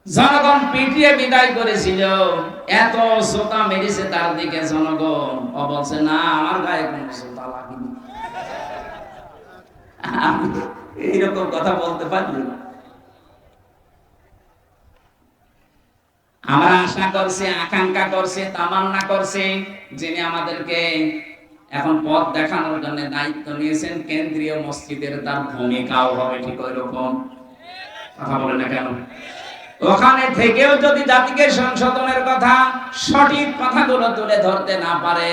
Speaker 1: জনগণ পিটিয়ে বিদায় করেছিল, এত জোতা মেরেছে তার দিকে জনগণ। ও বলছে না, আমার গায়ে কোনো জোতা লাগেনি। এইরকম কথা বলতে পারলি না। আমরা আশা করছি, আকাঙ্ক্ষা করছি, তামান্না করছি, যিনি আমাদেরকে এখন পথ দেখানোর জন্য দায়িত্ব নিয়েছেন কেন্দ্রীয় মসজিদের, তার ভূমিকাও হবে ঠিক ওই রকম। কথা বলে না কেন? ওখানে থেকেও যদি জাতিকে সংশোধনের কথা, সঠিক কথাগুলো তুলে ধরতে না পারে,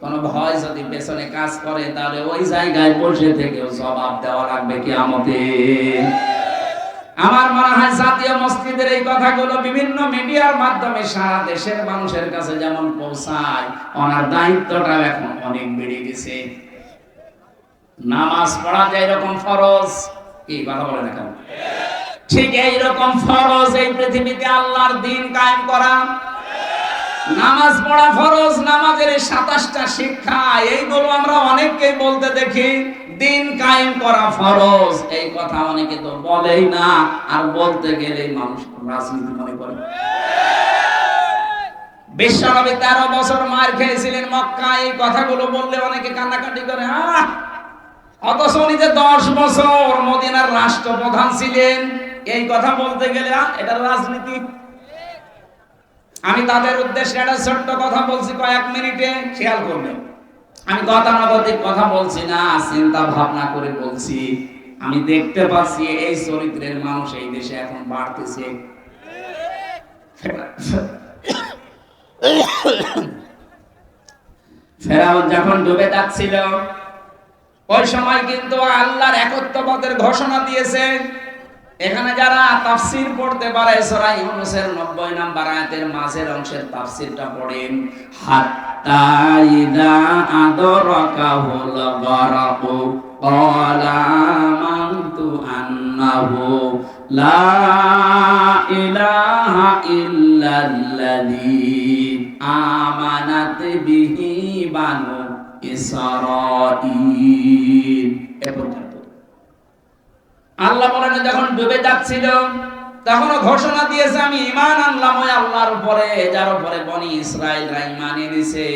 Speaker 1: কোন ভয় যদি পেছনে কাজ করে, তাহলে ওই জায়গায় বসে থেকেও জবাব দেওয়া লাগবে কিয়ামতে। আমার মনে হয় জাতীয় মসজিদের এই কথাগুলো বিভিন্ন মিডিয়ার মাধ্যমে সারা দেশের মানুষের কাছে যেমন পৌঁছায়, ওনার দায়িত্বটা এখন অনেক বেড়ে গেছে। নামাজ পড়া যে এরকম ফরজ, কি কথা বলে না কেন? ঠিক এইরকম ফরজ এই পৃথিবীতে আল্লাহর দ্বীন কায়েম করা। নামাজ পড়া ফরজ, নামাজের 27টা শিক্ষা, এইগুলো আমরা অনেককেই বলতে দেখি। দ্বীন কায়েম করা ফরজ, এই কথা অনেকে তো বলেই না, আর বলতে গেলে মানুষ রাজনীতি মনে করে। বিশ্বনবী 13 বছর মার খেয়েছিলেন মক্কায়, এই কথাগুলো বললে অনেকে কান্নাকাটি করে। অথচ উনি যে 10 বছর মদিনার রাষ্ট্রপ্রধান ছিলেন, এই কথা বলতে গেলে এটা রাজনীতি। আমি তাদের উদ্দেশ্যে একটা ছোট্ট কথা বলছি, কয়েক মিনিটে খেয়াল করবেন। আমি গতানুগতিক কথা বলছি না, চিন্তা ভাবনা করে বলছি। আমি দেখতে পাচ্ছি এই চরিত্রের মানুষ এই দেশে এখন বাড়তেছে। ফেরাউন যখন ডুবে যাচ্ছিল, ওই সময় কিন্তু আল্লাহর একত্ববাদের ঘোষণা দিয়েছে। এখানে যারা তাফসীর পড়তে পারে, সূরা ইউনূসের 90 নম্বর আয়াতের মাঝের অংশের তাফসীরটা পড়েন। হাত্তা ইযা আদরাকাহুল গরাকু ক্বালা আমানতু আন্নাহু লা ইলাহা ইল্লাল্লাযী আমানাত বিহি বানু ইসরাঈল। আল্লাহ বলেন যখন ডুবে যাচ্ছিল, তখন ঘোষণা দিয়েছে আমি ঈমান আনলাম ওই আল্লাহর উপরে, যার উপরে বনি ইসরাঈলরা ঈমান এনেছে।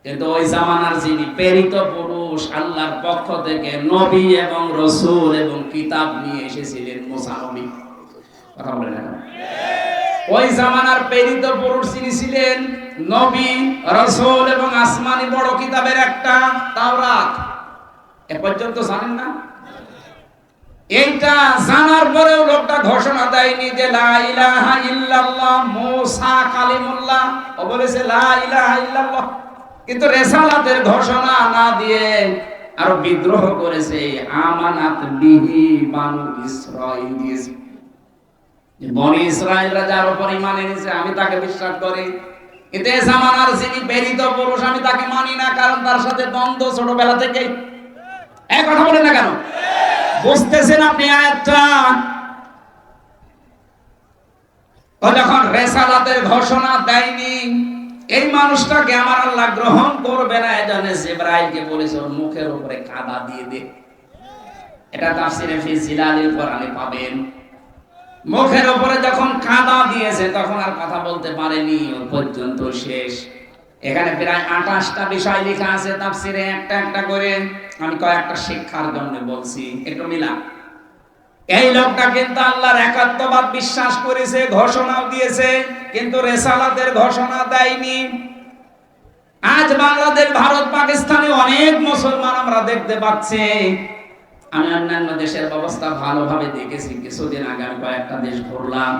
Speaker 1: কিন্তু ওই জামানার যিনি প্রেরিত পুরুষ, আল্লাহর পক্ষ থেকে নবী এবং রাসূল এবং কিতাব নিয়ে এসেছিলেন, মুসা নবী। কথা বলেন না? ওই জামানার প্রেরিত পুরুষ যিনি ছিলেন, নবী, রাসূল এবং আসমানি বড় কিতাবের একটা তাওরাত, এ পর্যন্ত জানেন না? এইটা জানার পরেও লোকটা ঘোষণা দেয়নি যে লা ইলাহা ইল্লাল্লাহ। মুসা কালিমুল্লাহ, ও বলেছে লা ইলাহা ইল্লাল্লাহ, কিন্তু রিসালাতের ঘোষণা না দিয়ে আরো বিদ্রোহ করেছে। আমানাত বিহি বানু ইসরাঈল দিয়েছে, বনি ইসরাঈলরা যার উপর ঈমান এনেছে আমি তাকে বিশ্বাস করি। কিন্তু এই জামানার যিনি প্রেরিত পুরুষ, আমি তাকে মানি না, কারণ তার সাথে দ্বন্দ্ব ছোটবেলা থেকেই। এক কথা বলেন না কেন? বুঝতেছেন আপনি আয়াতটা? ও যখন রিসালাতের ঘোষণা দেয়নি, এই মানুষটাকে আমার আল্লাহ গ্রহণ করবে না, এজন্য জিবরাইলকে বলেছে ওর মুখের উপরে কাদা দিয়ে দে। এটা তাফসীরে ফি জিলালিল কোরআনে পাবেন। মুখের উপরে যখন কাদা দিয়েছে তখন আর কথা বলতে পারেনি, ওই পর্যন্ত শেষ। এখানে প্রায় 28টা বিষয় লেখা আছে তাফসীরে, একটা একটা করে। আমি কয়েকটা শিক্ষার জন্য বলছি, একটু মিলা। এই লোকটা কিন্তু আল্লাহর একাত্মবাদ বিশ্বাস করেছে, ঘোষণাও দিয়েছে, কিন্তু রিসালাতের ঘোষণা দেয়নি। আজ বাংলাদেশ, ভারত, পাকিস্তানে অনেক মুসলমান আমরা দেখতে পাচ্ছি। আমি অন্যান্য দেশের অবস্থা ভালোভাবে দেখেছি, কিছুদিন আগে আমি কয়েকটা দেশ ঘুরলাম।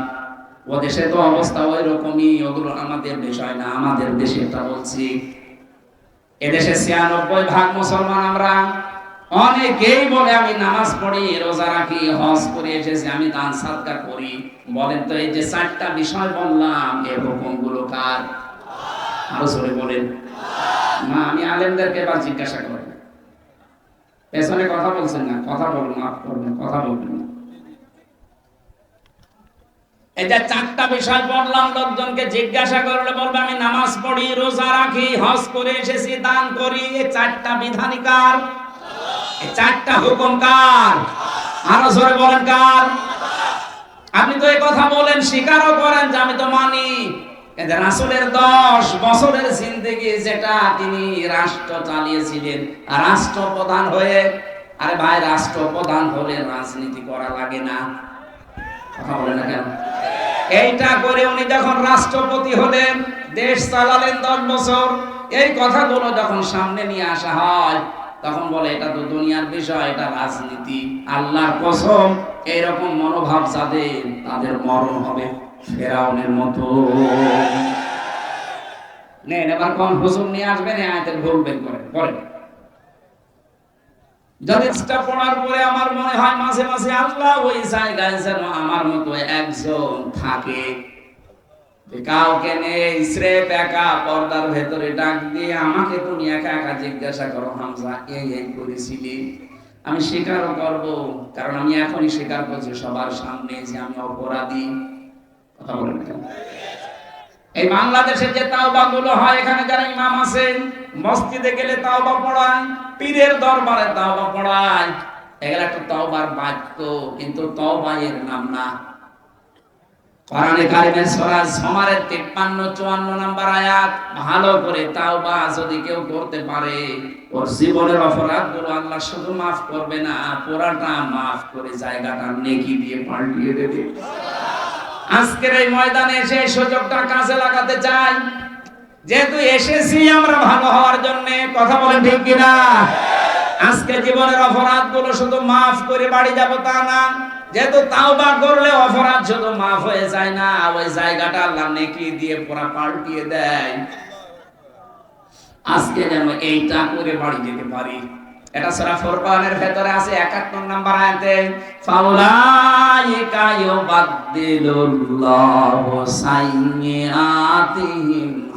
Speaker 1: ও দেশে তো অবস্থা ওই রকমই, ওগুলো আমাদের বিষয় না, আমাদের দেশেরটা বলছি। এদেশে 96% মুসলমান আমরা। অনেকেই বলে আমি নামাজ পড়ি, রোজা রাখি, হজ করে এসেছি, আমি দান সাদকা করি। বলেন তো এই যে 4টা বিষয় বললাম, এর হুকুমগুলো কার? আরো জোরে বলেন। না, আমি আলেমদেরকে এবার জিজ্ঞাসা করি। পেছনে কথা বলছেন না, কথা বলুন, মাফ করবেন, কথা বলবেন না। এই যে 4টা বিষয় বললাম, লোকজনকে জিজ্ঞাসা করলে বলবে আমি নামাজ পড়ি, রোজা রাখি, হজ করে এসেছি, দান করি। এই 4টা বিধানই কার? এই 4টা হুকুম কার? আরো জোরে বলেন কার? আপনি তো এই কথা বলেন, স্বীকারও করেন যে আমি তো মানি। এদের রাসূলের 10 বছরের জিন্দেগি যেটা তিনি রাষ্ট্র চালিয়েছিলেন, রাষ্ট্রপ্রধান হয়ে। আরে ভাই, রাষ্ট্রপ্রধান হলে রাজনীতি করা লাগে না? কথা বলেন না কেন? এইটা করে উনি যখন রাষ্ট্রপতি হলেন, দেশ চালালেন 10 বছর, এই কথাগুলো যখন সামনে নিয়ে আসা হয় তখন বলে এটা তো দুনিয়ার বিষয়, এটা রাজনীতি। আল্লাহর কসম, এইরকম মনোভাব যাদের, তাদের মরণ হবে ফেরাউনের মতো। নেন এবার কোন হুজুর নিয়ে আসবেন, এই আয়াতের ভুল বের করেন, করেন। যদি এটা পড়ার পরে আমার মনে হয় মাঝে মাঝে আল্লাহ ওই জায়গায় যেন আমার মতো একজন থাকে, কাউকে নেই, স্রেফ একা পর্দার ভেতরে ডাক দিয়ে আমাকে তুমি একা একা জিজ্ঞাসা করো, হামজা এই করেছিলি? আমি স্বীকারও করব, কারণ আমি এখনই স্বীকার করছি সবার সামনে যে আমি অপরাধী। কথা বলেন কেন? এই বাংলাদেশে যে তাওবা গুলো হয়, এখানে যারা ইমাম আছেন, মসজিদে গেলে তাওবা পড়ায়, পীরের দরবারে তাওবা পড়ায়, এগুলা একটা তাওবার বাক্য, কিন্তু তাওবা এর নাম না। কোরআনে কারিমের সূরা জুমারের 53-54 নাম্বার আয়াত ভালো করে তাওবা যদি কেউ করতে পারে, ওর জীবনের অপরাধগুলো আল্লাহ শুধু মাফ করবে না, পুরাটা মাফ করে জায়গাটা নেকি দিয়ে পাল্টিয়ে দেবে। আজকের এই ময়দানে এসে সুযোগটা কাজে লাগাতে চাই, যেহেতু এসেছি আমরা ভালো হওয়ার জন্য। কথা বলেন ঠিক কিনা? আজকে জীবনের অপরাধগুলো শুধু মাফ করে বাড়ি যাব তা না, যেহেতু তাওবা করলে অপরাধ শুধু মাফ হয়ে যায় না, ওই জায়গাটা আল্লাহ নেকি দিয়ে পুরা পাল্টিয়ে দেয়। আজকে যেন এইটা করে বাড়ি যেতে পারি। এটা সূরা ফুরকানের ভেতরে আছে 71 নাম্বার আয়াতে, ফাউলাইকা ইউবাদদিলুল্লাহু সাইয়্যাতিহিম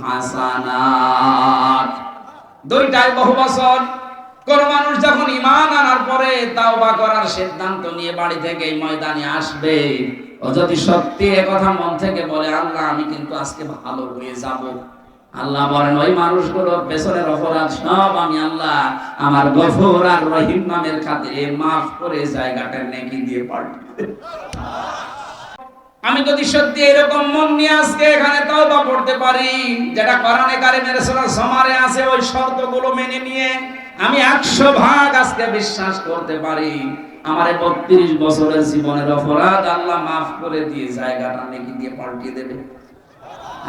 Speaker 1: হাসানাত। দুইটাই বহু বছর। কোন মানুষ যখন ঈমান আনার পরে তাওবা করার সিদ্ধান্ত নিয়ে বাড়ি থেকে এই ময়দানে আসবে, ও যদি সত্যি এই কথা মন থেকে বলে, আল্লাহ আমি কিন্তু আজকে ভালো হয়ে যাব, আল্লাহ বলেন ওই মানুষগুলোর পেছনের অপরাধ সব আমি আল্লাহ আমার গফুর আর রহিম নামের খাতিরে মাফ করে জায়গাটা নেকি দিয়ে পাল্টিয়ে দেব। আমি যদি সত্যি এরকম মন নিয়ে আজকে এখানে তাওবা পড়তে পারি, যেটা কোরআনে কারিমের সূরা জুমারে আছে, ওই শর্তগুলো মেনে নিয়ে আমি 100% আজকে বিশ্বাস করতে পারি আমার 32 বছরের জীবনের অপরাধ আল্লাহ মাফ করে দিয়ে জায়গাটা নেকি দিয়ে পাল্টিয়ে দেবে।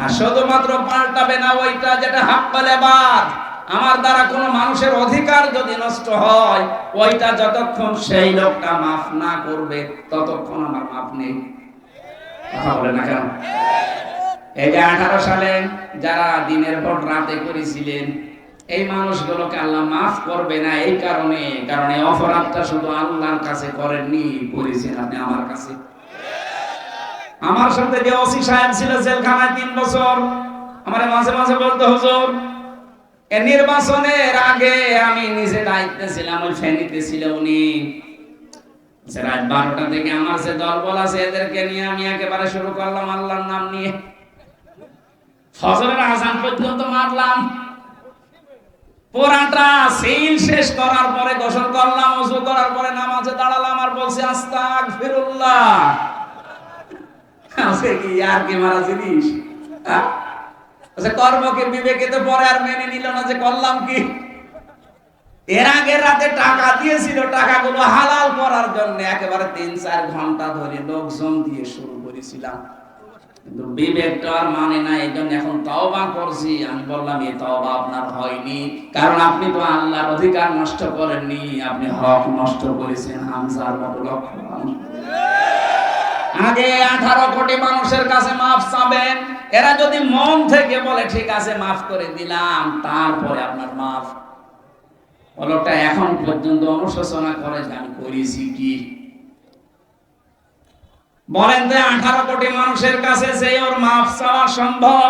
Speaker 1: আর শুধুমাত্র পাল্টাবে না ওইটা যেটা হাক্কাল ইবাদ, আমার দ্বারা কোনো মানুষের অধিকার যদি নষ্ট হয়, ওইটা যতক্ষণ সেই লোকটা মাফ না করবে ততক্ষণ আমার মাফ নেই। কথা বলে না কেন? এই যে 18 সালে যারা দিনের ভোট রাতে করেছিলেন, এই মানুষগুলোকে আল্লাহ মাফ করবে না এই কারণে, কারণ এই অপরাধটা শুধু আল্লাহর কাছে করেননি, করেছেন আপনি আমার কাছে। আমার সাথে যে ওসি সাহেব ছিল জেলখানায় 3 বছর, আমার মাঝে মাঝে বলতো, হুজুর এই নির্বাচনের আগে আমি নিজে দায়িত্বে ছিলাম, ওই ফেনীতে ছিল উনি, রাত 12টা থেকে আমার যে দলবল আছে এদেরকে নিয়ে আমি একেবারে শুরু করলাম আল্লাহর নাম নিয়ে। ফজরের আজান পর্যন্ত মারলাম, পুরাটা সিল শেষ করার পরে গোসল করলাম, ওযু করার পরে নামাজে দাঁড়ালাম আর বলছি আস্তাগফিরুল্লাহ। আছে কি আর কি মারা জিনিস? আচ্ছা, কর্মকে বিবেকে তো পরে আর মেনে নিল না যে করলাম কি। এর আগে রাতে টাকা দিয়েছিল, টাকাগুলো হালাল করার জন্য একেবারে 3-4 ঘন্টা ধরে লোকজন দিয়ে শুরু করেছিলাম, কিন্তু বিবেকটা আর মানে না। এই জন্য এখন তওবা করছি। আমি বললাম এই তওবা আপনার হয়নি, কারণ আপনি তো আল্লাহর অধিকার নষ্ট করেননি, আপনি হক নষ্ট করেছেন। হামজার মতো লক্ষ মানুষ আগে 18 কোটি মানুষের কাছে মাফ চাবেন, এরা যদি মন থেকে বলে ঠিক আছে মাফ করে দিলাম, তারপরে আপনার মাফ। লোকটা এখন পর্যন্ত অনুশোচনা করে যে আমি করেছি কি। বলেন তো 18 কোটি মানুষের কাছে যে ওর মাফ চাওয়া সম্ভব?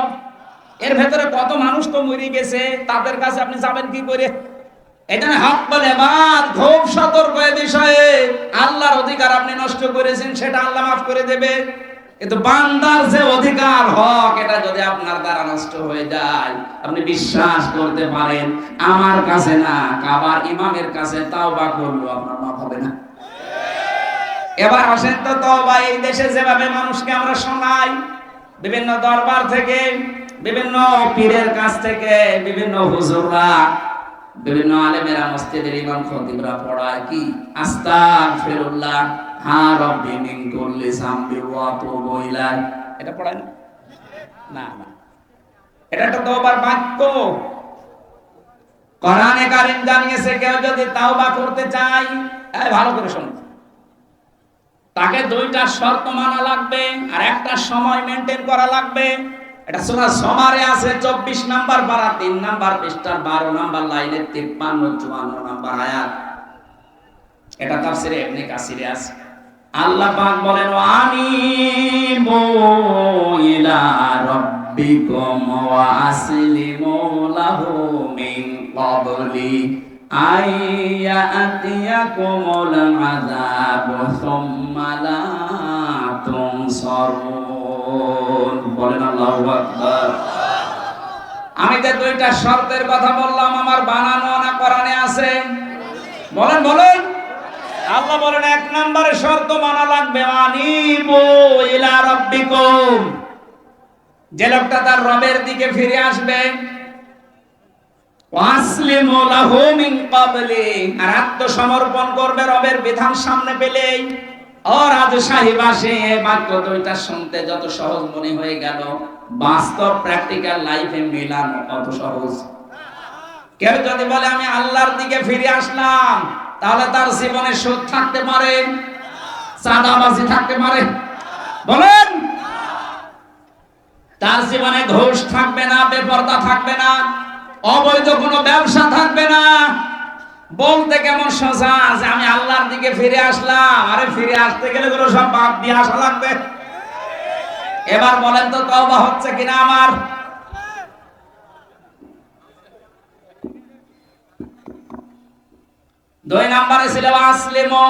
Speaker 1: এর ভেতরে কত মানুষ তো মরে গেছে, তাদের কাছে আপনি যাবেন কি করে? এটা হক বলে বাদ, খুব সতর্ক এই বিষয়ে। আল্লাহর অধিকার আপনি নষ্ট করেছেন, সেটা আল্লাহ মাফ করে দেবে, কিন্তু বান্দার যে অধিকার হক, এটা যদি আপনার দ্বারা নষ্ট হয়ে যায়, আপনি বিশ্বাস করতে পারেন আমার কাছে না, কাবার ইমামের কাছে তাওবা করলেও আপনার মাফ হবে না। এবার আসেন তো তওবা এই দেশে যেভাবে মানুষকে আমরা শোনাই, বিভিন্ন দরবার থেকে, বিভিন্ন পীরের কাছ থেকে, বিভিন্ন হুজুররা, বিভিন্ন আলেমেরা, মসজিদের ইমাম খতিবরা পড়ায় কি আস্তাগফিরুল্লাহ হা রব্বি মিন কুল্লি যামবি ওয়া আতুবু ইলাইহি, এটা পড়ায় না? না না, এটা একটা তওবার বাক্য। কোরআনে কারীম জানিয়েছে কেউ যদি তাওবা করতে চায়, ভালো করে শুনুন, তাকে 2টা শর্ত মানা লাগবে আর একটা সময় মেইনটেইন করা লাগবে। এটা সূরা জুমারে আছে 24 নাম্বার পারা 3 নাম্বার পৃষ্ঠার 12 নাম্বার লাইনে 53-54 নাম্বার আয়াত। এটা তাফসীরে ইবনে কাসিরে আছে। আল্লাহ পাক বলেন আনিবু ইলা রাব্বিকুম ওয়া আসলিমু লাহু মিন ক্বাবলি আইয়াতিয়াকুমুল আযাবু সুম্মা লা তুনসারুন। বলেন আল্লাহু আকবার। আমি যে 2টা শর্তের কথা বললাম, আমার বানানো না কোরআনে আছে? বলেন বলেন। আল্লাহ বলেন 1 নম্বরে শর্ত মানা লাগবে আনিবু ইলা রাব্বিকুম, যে লোকটা তার রবের দিকে ফিরে আসবে, ওয়াসলিমু লাহু মিন ক্বাবলি, আর আত্মসমর্পণ করবে রবের বিধান সামনে পেলেই। ও রাজশাহীবাসী, এই বাক্য 2টা শুনতে যত সহজ মনে হয়ে গেল, বাস্তব প্র্যাকটিক্যাল লাইফে মেলানো কত সহজ। কেউ যদি বলে আমি আল্লাহর দিকে ফিরে আসলাম, তাহলে তার জীবনে সুদ থাকতে পারে, চাঁদাবাজি থাকতে পারে? বলেন। তার জীবনে ঘুষ থাকবে না, বেপরদা থাকবে না, অবৈধ কোনো ব্যবসা থাকবে না। বলতে কেমন সোজা যে আমি আল্লাহর দিকে ফিরে আসলাম, আরে ফিরে আসতে গেলে গুলো সব বাদ দিয়ে আসা লাগবে। এবার বলেন তো তওবা হচ্ছে কিনা আমার? দুই নম্বরে ছিল আসলিমু,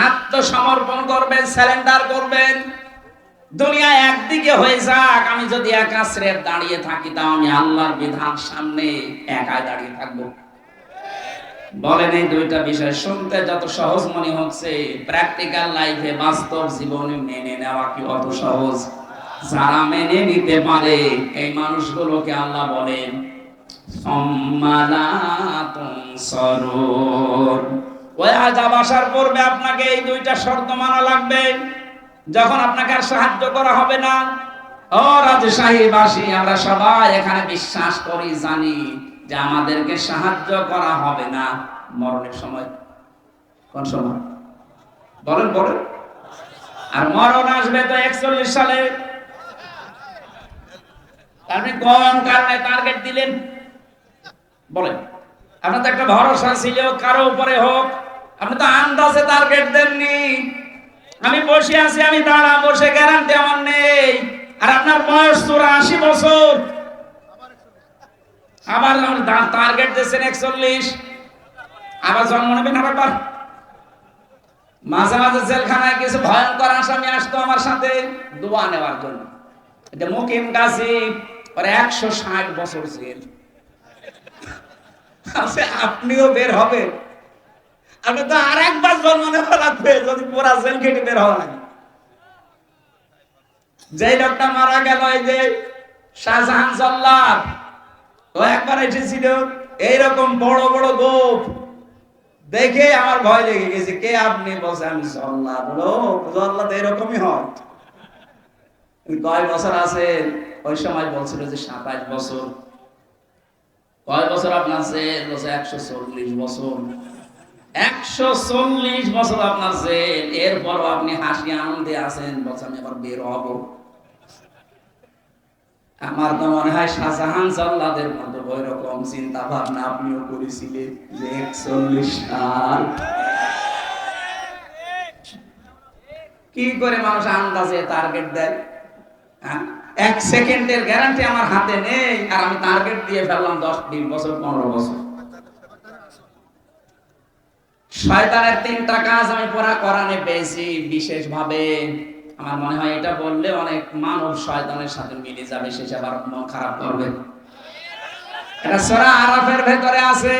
Speaker 1: আত্মসমর্পণ করবেন, সারেন্ডার করবেন। দুনিয়া একদিকে হয়ে যাক, আমি যদি একা স্রেফ দাঁড়িয়ে থাকি, তাও আমি আল্লাহর বিধান সামনে একাই দাঁড়িয়ে থাকবো। বলেন এই 2টা বিষয় শুনতে যত সহজ মনে হচ্ছে, প্র্যাকটিক্যাল লাইফে, বাস্তব জীবনে মেনে নেওয়া কি অত সহজ? যারা মেনে নিতে পারে এই মানুষগুলোকে আল্লাহ বলেন ওই আযাব আসার পূর্বে আপনাকে এই 2টা শর্ত মানা লাগবে, যখন আপনাকে আর সাহায্য করা হবে না। ও রাজশাহীবাসী, আমরা সবাই এখানে বিশ্বাস করি, জানি যে আমাদেরকে সাহায্য করা হবে না মরণের সময়। কোন সময়? বলেন বলেন। আর মরণ আসবে তো 41 সালে। আপনি কোন কারণে টার্গেট দিলেন? বলেন। আপনার তো একটা ভরসা ছিল কারো উপরে হোক, আপনি তো আন্দাজে টার্গেট দেননি। আমি বসে আছি, আমি দাঁড়াবো, সে গ্যারান্টি আমার নেই। আর আপনার বয়স 84 বছর, আবার টার্গেট দিয়েছেন 41, আবার জন্ম নেবেন আবার। মাঝে মাঝে জেলখানায় কিছু ভয়ঙ্কর আসামি আসতো আমার সাথে দোয়া নেওয়ার জন্য। এটা মুকিম গাজী, আর 160 বছর জেল। আপনিও বের হবে, আপনি তো আর একবার জন্ম নেওয়া লাগবে যদি পুরা জেল কেটে বের হওয়া লাগে। যে লোকটা মারা গেল, এই যে শাহজাহান জল্লাদ, ও একবার এসেছিল এইরকম বড় বড় গোপ দেখে আমার ভয় লেগে গেছে। কে আপনি? বলছে আমি জল্লাদ। জল্লাদ এরকমই হয়। কয় বছর আছে? ওই সময় বলছিল যে 27 বছর। কয় বছর আপনার জেল? বলছে 140 বছর। 140 বছর আপনার জেল, এরপরও আপনি হাসি আনন্দে আছেন, বলছে আমি আবার বের হব। আমার তো মনে হয় শাহজাহান জল্লাদের মতো ওই রকম চিন্তা ভাবনা আপনিও করেছিলেন যে 41 সাল। কি করে মানুষ আন্দাজে টার্গেট দেয়? 1 সেকেন্ডের গ্যারান্টি আমার হাতে নেই, আর আমি টার্গেট দিয়ে ফেললাম 10, 20 বছর, 15 বছর। শয়তানের 3টা কাজ আমি পুরা কোরআনে পেয়েছি বিশেষ ভাবে। আমার মনে হয় এটা বললে অনেক মানব শয়তানের সাথে মিলে যাবে, সে আবার মন খারাপ করবে। এটা সূরা আরাফের ভেতরে আছে।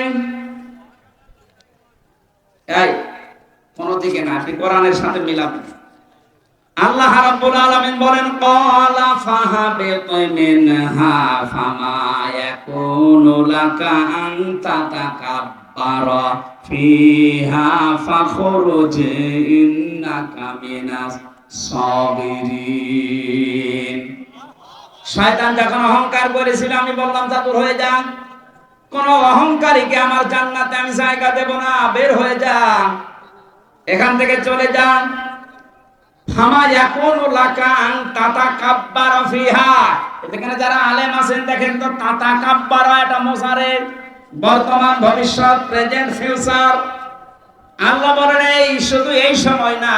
Speaker 1: এই কোন দিকে না, আপনি কোরআনের সাথে মিলাবেন। আল্লাহ রাব্বুল আলামিন বলেন, ক্বালা ফাহাবিত মিনহা ফামা ইয়াকুনু লাকা আন তাতাকাব্বারা ফিহা ফাখরুজ ইন্নাকা মিনাস সাবিরিন। শয়তান যখন অহংকার করেছিল, আমি বললাম যা দূর হয়ে যা, কোন অহংকারীকে আমার জান্নাতে আমি জায়গা দেব না, বের হয়ে যা, এখান থেকে চলে যা। ফামা ইয়াকুনু লাকা আন তাতাকাব্বারা ফিহা, এখানে যারা আলেম আছেন দেখেন তো, তাতাকাব্বারা এটা মুজারে, বর্তমান, ভবিষ্যৎ, প্রেজেন্ট, ফিউচার। আল্লাহ বলেন এই শুধু এই সময় না,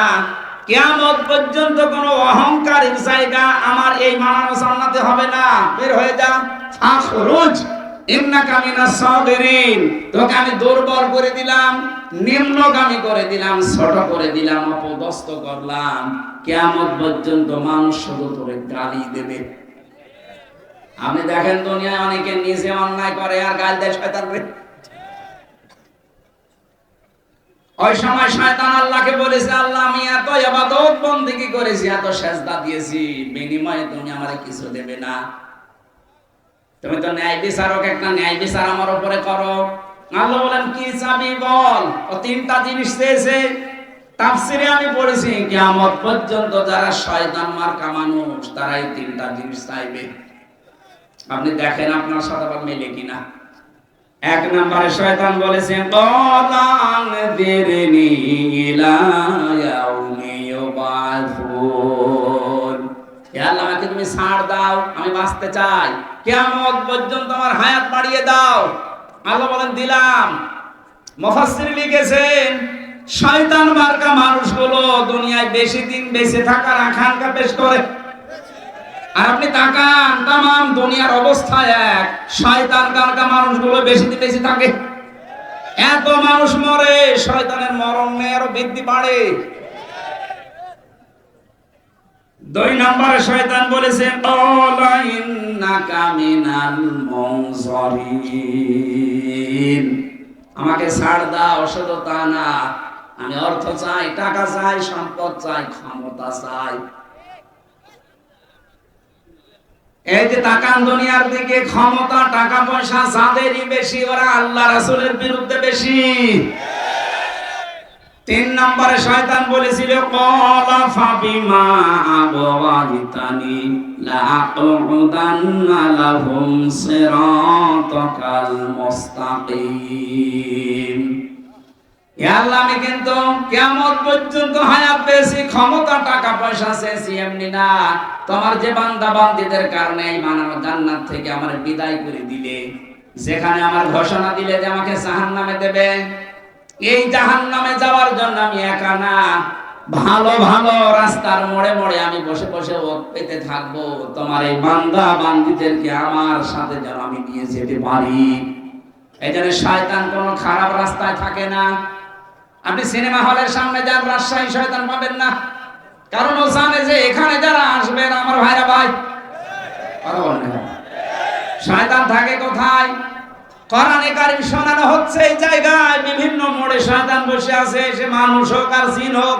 Speaker 1: কিয়ামত পর্যন্ত কোনো অহংকারীর জায়গা আমার এই মানানো জান্নাতে হবে না, বের হয়ে যা। ফাখরুজ ইন্নাকা মিনাস সাবিরিন, তোকে আমি দুর্বল করে দিলাম, নিম্নগামী করে দিলাম, ছোট করে দিলাম, অপদস্থ করলাম। কিয়ামত পর্যন্ত মানুষ শুধু তোরে গালি দেবে। আপনি দেখেন দুনিয়ায় অনেকে নিজে অন্যায় করে আর গাল দেয় শয়তানকে। ওই সময় শয়তান আল্লাহকে বলেছে, আল্লাহ আমি এত ইবাদত বন্দেগী করেছি, এত সেজদা দিয়েছি, বিনিময়ে তুমি আমারে কিছু দেবে না? তুমি তো ন্যায় বিচারক, একটা ন্যায় বিচার আমার উপরে করো। আল্লাহ বলেন কি চাবি বল। ও 3টা জিনিস চেয়েছে। তাফসিরে আমি পড়েছি কিয়ামত পর্যন্ত যারা শয়তান মার্কা মানুষ তারা এই 3টা জিনিস চাইবে। আপনি দেখেন আপনার সাথে আবার মেলে কিনা। 1 নম্বরে শয়তান বলেছে, ক্বালান দিরনি ইলা ইয়াউমি ইউবাসুন, হে আল্লাহ আমাকে তুমি ছাড় দাও, আমি বাঁচতে চাই, কিয়ামত পর্যন্ত আমার হায়াত বাড়িয়ে দাও। আল্লাহ বলেন দিলাম। মুফাসসির লিখেছেন শয়তান মার্কা মানুষগুলো দুনিয়ায় বেশি দিন বেঁচে থাকার আকাঙ্ক্ষা পেশ করে। আর আপনি তাকান, তামাম দুনিয়ার অবস্থা এক, শয়তান মার্কা মানুষগুলো বেশি দিন বেঁচে থাকে। এত মানুষ মরে, শয়তানের মরণ নেই, আরো বৃদ্ধি বাড়ে। 2 নম্বরে শয়তান বলেছে, ক্বালা ইন্নাকা মিনাল মুনজারিন, আমাকে ছাড় দাও, শুধু তা না, আমি অর্থ চাই, টাকা চাই, সম্পদ চাই, ক্ষমতা চাই। এই যে তাকান দুনিয়ার দিকে, ক্ষমতা, টাকা পয়সা যাদেরই বেশি, ওরা আল্লাহ রাসূলের বিরুদ্ধে বেশি। 3 নম্বরে শয়তান বলেছিল, ক্বালা ফাবিমা আবওয়াইতানি লাআকুদান্না লাহুম সিরাতাকাল মুস্তাকিম, হে আল্লাহ আমি কিন্তু কিয়ামত পর্যন্ত হায়াত পেয়েছি, ক্ষমতা, টাকা পয়সা চেয়েছি, এমনি না। তোমার যে বান্দা বান্দীদের কারণে এই মানব জান্নাত থেকে আমার বিদায় করে দিলে, যেখানে আমার ঘোষণা দিলে যে আমাকে জাহান্নামে দেবে, এই জাহান্নামে যাওয়ার জন্য আমি একা না, ভালো ভালো রাস্তার মোড়ে মোড়ে আমি বসে বসে ওত পেতে থাকবো, তোমার এই বান্দা বান্দীদেরকে আমার সাথে যেন আমি নিয়ে যেতে পারি। এই জন্য শয়তান কোনো খারাপ রাস্তায় থাকে না। আপনি সিনেমা হলের সামনে যান, রাজশাহী শয়তান পাবেন না, কারণ ও জানে যে এখানে যারা আসবেন আমার ভাইরা, ভাই কথা বলেন না, শয়তান থাকে কোথায়? কোরআনে কারীম শোনানো হচ্ছে এই জায়গায়, বিভিন্ন মোড়ে শয়তান বসে আছে, সে মানুষ হোক আর জিন হোক।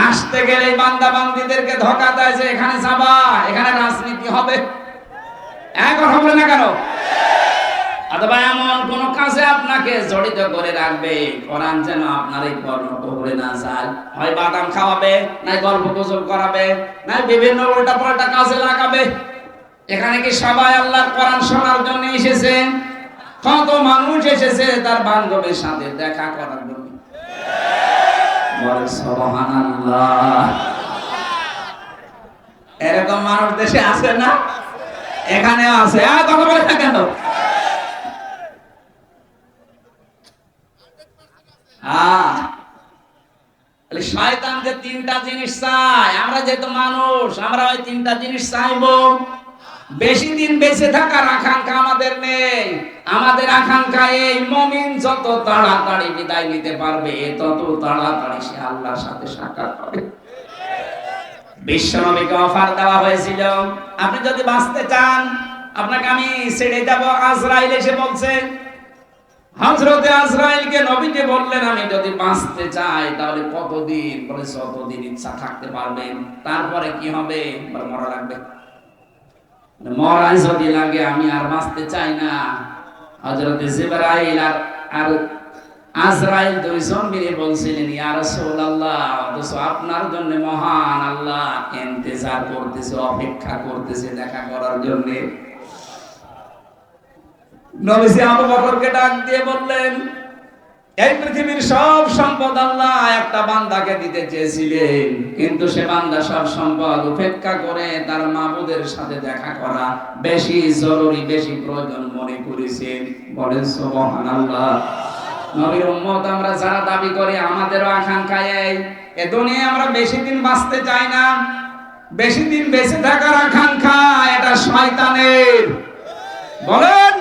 Speaker 1: আসতে গেলে বান্দা বান্দীদেরকে ধোঁকা দেয় যে এখানে যাবা, এখানে রাজনীতি হবে। এখন হবে না কেন? অথবা এমন কোন কাজে আপনাকে জড়িত করে রাখবে, কোরআন যেন আপনার এই কর্মকৌশলে না যায়। হয় বাদাম খাওয়াবে, নাই গল্প গুজব করাবে, নাই বিভিন্ন উল্টা পাল্টা কাজে লাগাবে। এখানে কি সবাই আল্লাহর কোরআন শোনার জন্য এসেছে? কত মানুষ এসেছে তার বান্ধবীর সাথে দেখা করার জন্য। বলে সুবহানাল্লাহ। এরকম মানুষ দেশে আছে না? এখানেও আছে। কথা বলে না কেন? শয়তান যে তিনটা জিনিস চায়, আমরা যেহেতু মানুষ, আমরা ওই তিনটা জিনিস চাইবো। বেশি দিন বেঁচে থাকার আকাঙ্ক্ষা আমাদের নেই। আমাদের আকাঙ্ক্ষা এই, মুমিন যত তাড়াতাড়ি বিদায় নিতে পারবে তত তাড়াতাড়ি সে আল্লাহর সাথে সাক্ষাৎ হবে। বিশ্বনবীকে অফার দেওয়া হয়েছিল, আপনি যদি বাঁচতে চান আপনাকে আমি ছেড়ে যাব। আজরাইল এসে বলছে, হযরতে আজরাইলকে নবীকে বললেন, আমি যদি বাঁচতে চাই তাহলে কতদিন? বলে যতদিন ইচ্ছা থাকতে পারবেন। তারপরে কি হবে? মরা লাগবে। মরাই যদি লাগে আমি আর বাঁচতে চাই না। হযরতে জিবরাইল আর আজরাইল দুইজন মিলে বলছিলেন, ইয়া রাসূলুল্লাহ, অথচ আপনার জন্য মহান আল্লাহ ইন্তজার করতেছে, অপেক্ষা করতেছে দেখা করার জন্য। নবীজি আবু বকরকে ডাক দিয়ে বললেন, এই পৃথিবীর সব সম্পদ আল্লাহ একটা বান্দাকে দিতে চেয়েছিলেন, কিন্তু সে বান্দা সব সম্পদ উপেক্ষা করে তার মাবুদের সাথে দেখা করা বেশি জরুরি, বেশি প্রয়োজন মনে করেছেন। বলেন সুবহানাল্লাহ। নবীর উম্মত আমরা যারা দাবি করি, আমাদেরও আকাঙ্ক্ষা এই, এ দুনিয়ায় আমরা বেশি দিন বাঁচতে চাই না। বেশি দিন বেঁচে থাকার আকাঙ্ক্ষা এটা শয়তানের। বলেন,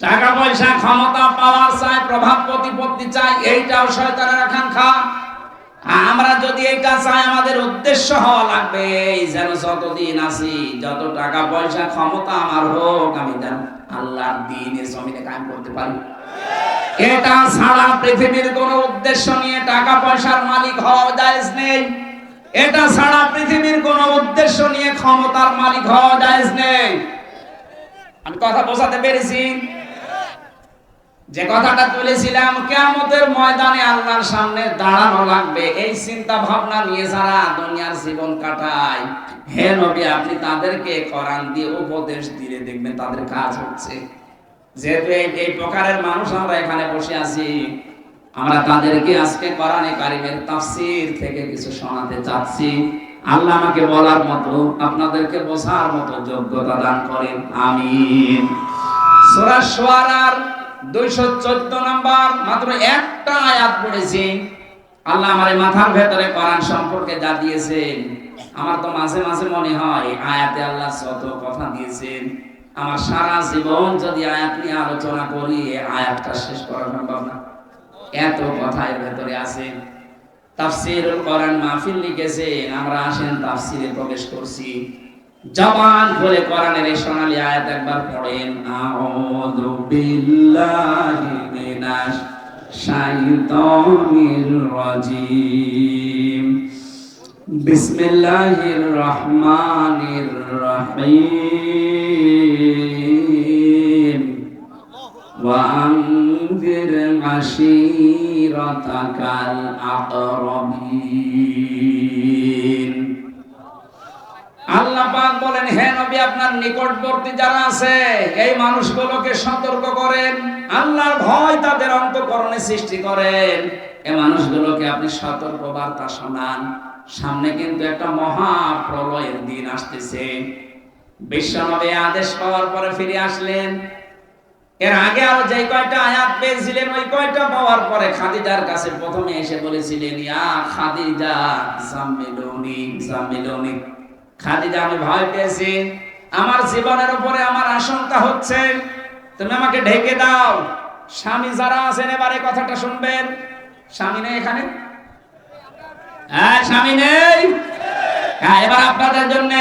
Speaker 1: টাকা পয়সা, ক্ষমতা, পাওয়ার চাই, প্রভাব প্রতিপত্তি চাই, এইটাও শয়তানের আকাঙ্ক্ষা। আমরা যদি এইটা চাই, আমাদের উদ্দেশ্য হওয়া লাগবে এই, যেন যতদিন আছি, যত টাকা পয়সা ক্ষমতা আমার হোক, আমি যেন আল্লাহর দ্বীনের জমিনে কায়েম করতে পারি। এটা ছাড়া পৃথিবীর কোন উদ্দেশ্য নিয়ে টাকা পয়সার মালিক হওয়া জায়েজ নেই। এটা ছাড়া পৃথিবীর কোন উদ্দেশ্য নিয়ে ক্ষমতার মালিক হওয়া জায়েজ নেই। আমি কথা বোঝাতে পেরেছি? যে কথাটা তুলেছিলাম, কিয়ামতের ময়দানে আল্লাহর সামনে দাঁড়ানো লাগবে, এই চিন্তা ভাবনা নিয়ে যারা দুনিয়ার জীবন কাটায়, হে নবী আপনি তাদেরকে কোরআন দিয়ে উপদেশ দিলে দেখবেন তাদের কাজ হচ্ছে। যেহেতু এই প্রকারের মানুষ আমরা এখানে বসে আছি, আমরা তাদেরকে আজকে কোরআনে কারিমের তাফসীর থেকে কিছু শোনাতে চাচ্ছি। আল্লাহ আমাকে বলার মতো, আপনাদেরকে বোঝার মতো যোগ্যতা দান করেন, আমিন। সূরা শুআরার 214 নম্বর মাত্র একটা আয়াত পড়েছি। আল্লাহ আমার মাথার ভেতরে কোরআন সম্পর্কে যা দিয়েছেন, আমার তো মাঝে মাঝে মনে হয় আয়াতে আল্লাহ যত কথা দিয়েছেন, আমার সারা জীবন যদি আয়াত নিয়ে আলোচনা করি আয়াতটা শেষ করা সম্ভব না, এত কথা এর ভেতরে আছে। তাফসীরুল কোরআন মাহফিল লিখেছেন, আমরা আসেন তাফসীরে প্রবেশ করছি। জবান খুলে কোরআনের এই সোনালী আয়াত একবার পড়েন, আউযু বিল্লাহি মিনাশ শাইতানির রাজীম, বিসমিল্লাহির রহমানির রহিম, ওয়া আনযির আশীরাতাকাল আকরাবিন। আল্লাহ পাক বলেন, হে নবী আপনার নিকটবর্তী যারা আছে এই মানুষগুলোকে সতর্ক করেন, আল্লাহর ভয় তাদের অন্তঃকরণে সৃষ্টি করেন। এই মানুষগুলোকে আপনি সতর্ক বার্তা শোনান, সামনে কিন্তু একটা মহা প্রলয়ের দিন আসতেছে। বিশ্বনবী আদেশ পাওয়ার পরে ফিরে আসলেন। এর আগে আরো যে কয়টা আয়াত পেয়েছিলেন, ওই কয়টা পাওয়ার পরে খাদিজার কাছে প্রথমে এসে বলেছিলেন, ইয়া খাদিজা জাম্মিলুনি জাম্মিলুনি, খাদিজা আমি ভয় পেয়েছি, আমার জীবনের উপরে আমার আশঙ্কা হচ্ছে, তুমি আমাকে ঢেকে দাও। স্বামী যারা আছেন এবারে কথাটা শুনবেন। স্বামী নেই এখানে? হ্যাঁ, স্বামী নেই? হ্যাঁ, এবার আপনাদের জন্য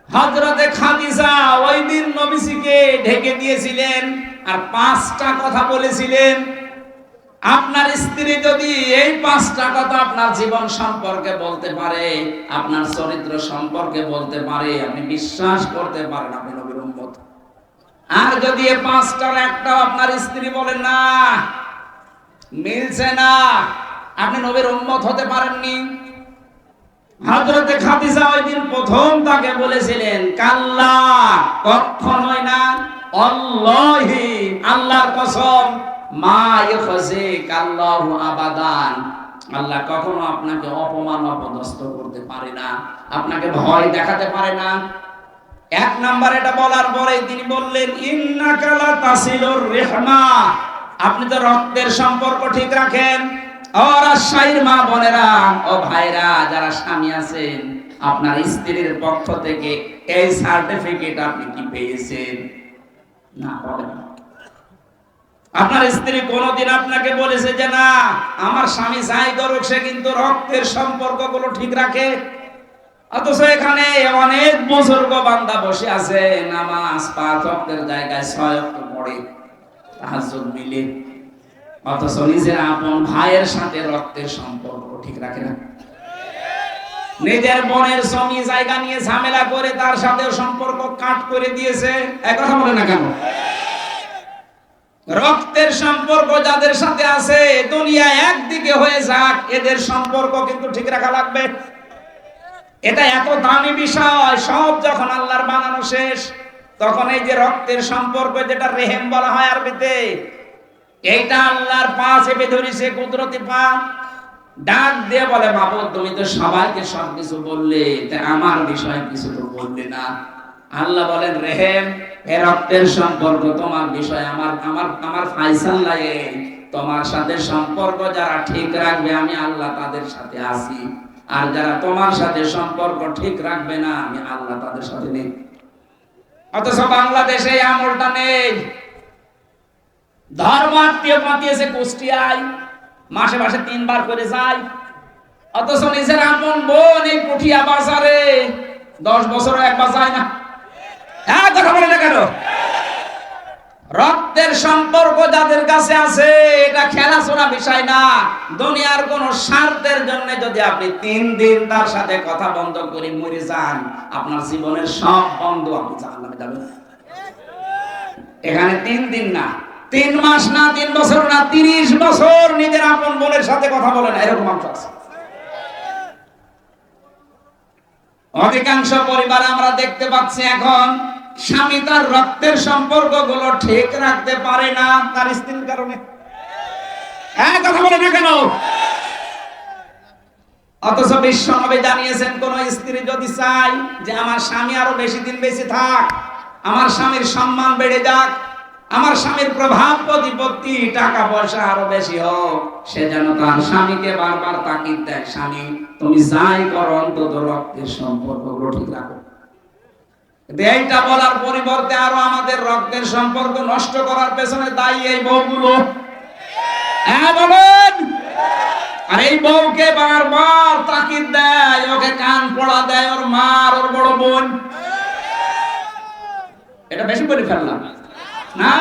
Speaker 1: হযরতে খাদিজা ওই দিন নবীজিকে ঢেকে দিয়েছিলেন আর 5টা কথা বলেছিলেন। আপনার স্ত্রী যদি এই 5টা কথা আপনার জীবন সম্পর্কে বলতে পারে, আপনার চরিত্র সম্পর্কে বলতে পারে, আপনি বিশ্বাস করতে পারেন আপনি নবীর উম্মত। আর যদি এই 5টার একটাও আপনার স্ত্রী বলে না, মিলছে না, আপনি নবীর উম্মত হতে পারেননি। হযরতে খাদিজা ওই দিন প্রথম তাকে বলেছিলেন, কাল্লা, কখনোই না, আল্লাহি, আল্লাহর কসম, মা ইখজিক আল্লাহু আবাদান, আল্লাহ কখনো আপনাকে অপমান অপদস্থ করতে পারে না, আপনাকে ভয় দেখাতে পারে না। এক নাম্বার এটা বলার পরে তিনি বললেন, ইন্নাকা লা তাসিলুর রিহমা, আপনি তো রক্তের সম্পর্ক ঠিক রাখেন। ও রাজশাহীর মা বোনেরা, ও ভাইরা যারা স্বামী আছেন, আপনার স্ত্রীর পক্ষ থেকে এই সার্টিফিকেট আপনি কি পেয়েছেন? না, বলেন। আপনার স্ত্রী কোনদিন আপনাকে বলেছে যে না আমার স্বামী যাই করুক সে কিন্তু রক্তের সম্পর্কগুলো ঠিক রাখে? অথচ এখানে অনেক বুজুর্গ বান্দা বসে আছে, নামাজ 5 ওয়াক্তের জায়গায় 6 ওয়াক্ত পড়ে, তাহাজ্জুদ মিলে, অথচ নিজের আপন ভাইয়ের সাথে রক্তের সম্পর্ক ঠিক রাখে না। নিজের বোনের জমি জায়গা নিয়ে ঝামেলা করে তার সাথে সম্পর্ক কাট করে দিয়েছে। এক কথা বলে না কেন? রক্তের সম্পর্ক যাদের সাথে আছে, দুনিয়া একদিকে হয়ে যাক, এদের সম্পর্ক কিন্তু ঠিক রাখা লাগবে। এটা এত দামি বিষয়, সব যখন আল্লাহর বানানো শেষ, তখন এই যে রক্তের সম্পর্ক, যেটা রেহেম বলা হয় আরবিতে, এইটা আল্লাহর পা চেপে ধরেছে, কুদরতি পা, ডাক দিয়ে বলে, মাবুদ তুমি তো সবাইকে সবকিছু বললে, তাই আমার বিষয় কিছু তো বললে না। আল্লাহ বলেন, রেহেম, এ রক্তের সম্পর্ক তোমার বিষয়, আমার ফায়সালা এই, তোমার সাথে সম্পর্ক যারা ঠিক রাখবে আমি আল্লাহ তাদের সাথে আছি, আর যারা তোমার সাথে সম্পর্ক ঠিক রাখবে না আমি আল্লাহ তাদের সাথে নেই। অথচ বাংলাদেশে এই আমলটা নেই। ধর্মাত্মীয় পাঠিয়েছে কুষ্টিয়ায়, মাসে মাসে 3 বার করে যায়, অথচ নিজের আপন বোন এই পুঠিয়া বাজারে 10 বছরও একবার যায় না। হ্যাঁ, কথা বলে না কেন? রক্তের সম্পর্ক যাদের কাছে আছে, এটা খেলাচোরা বিষয় না। দুনিয়ার কোন স্বার্থের জন্য যদি আপনি 3 দিন তার সাথে কথা বন্ধ করে মরে যান, আপনার জীবনের সব বন্ধ, আপনি জাহান্নামে যাবেন। এখানে 3 দিন না, 3 মাস না, 3 বছর না, 30 বছর নিজের আপন বোনের সাথে কথা বলে না, এরকম মানুষ আছে। অধিকাংশ পরিবার আমরা দেখতে পাচ্ছি এখন স্বামী তার রক্তের সম্পর্কগুলো ঠিক রাখতে পারে না তার স্ত্রীর কারণে। হ্যাঁ, কথা বলে না কেন? অথচ বিশ্বনবী জানিয়েছেন, কোন স্ত্রী যদি চায় যে আমার স্বামী আরো বেশি দিন বেঁচে থাক, আমার স্বামীর সম্মান বেড়ে যাক, আমার স্বামীর প্রভাব প্রতিপত্তি টাকা পয়সা আরো বেশি হোক, সে যেন তার স্বামীকে বারবার তাকিদ দেয়, স্বামী তুমি যাই করো অন্তত রক্তের সম্পর্কগুলো ঠিক রাখো। এইটা বলার পরিবর্তে আরো আমাদের রক্তের সম্পর্ক নষ্ট করার পেছনে দায়ী এই বউগুলো। হ্যাঁ বলেন। আর এই বউকে বারবার তাকিদ দেয়, ওকে কান পড়া দেয় ওর মা আর ওর বড় বোন। এটা বেশি করে ফেললাম না?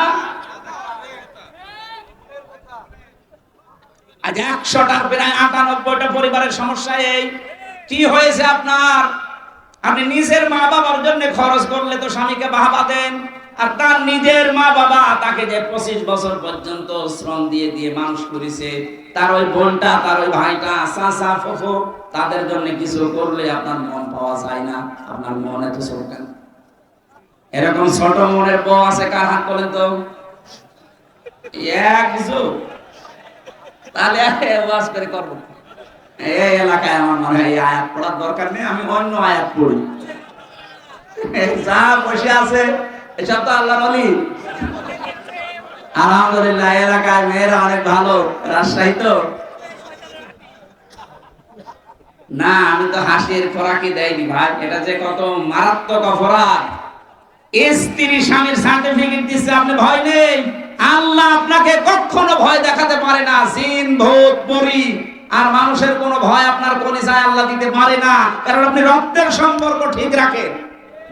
Speaker 1: আজ 100টার প্রায় 98টা পরিবারের সমস্যা এই। কি হয়েছে আপনার? আপনি নিজের মা বাবার জন্য খরচ করলে তো স্বামীকে বাহবা দেন, আর তার নিজের মা বাবা তাকে যে 25 বছর পর্যন্ত শ্রম দিয়ে দিয়ে মানুষ করেছে, তার ওই বোনটা, তার ওই ভাইটা, চাচা, ফুফু, তাদের জন্য কিছু করলে আপনার মন পাওয়া যায় না। আপনার মন এত ছোট কেন? এরকম ছোট মনের বউ আছে কার হাত বলেন তো? একজন। তাহলে ওয়াজ করে করবো। এই এলাকায় আমার মনে হয় এই আয়াত পড়ার দরকার নেই, আমি অন্য আয়াত পড়ি। যা বসে আছে এসব তো আল্লাহর ওলি। আলহামদুলিল্লাহ, এলাকায় মেয়েরা অনেক ভালো। রাজশাহী তো না, আমি তো হাসির খোরাকি দেয়নি ভাই, এটা যে কত মারাত্মক অপরাধ। স্ত্রী স্বামীর সার্টিফিকেট দিচ্ছে, আপনি ভয় নেই। আল্লাহ আপনাকে কখনো ভয় দেখাতে পারে না। জিন, ভূত, পরী আর মানুষের কোনো ভয় আপনার কলিজায় আল্লাহ দিতে পারে না, কারণ আপনি রক্তের সম্পর্ক ঠিক রাখেন।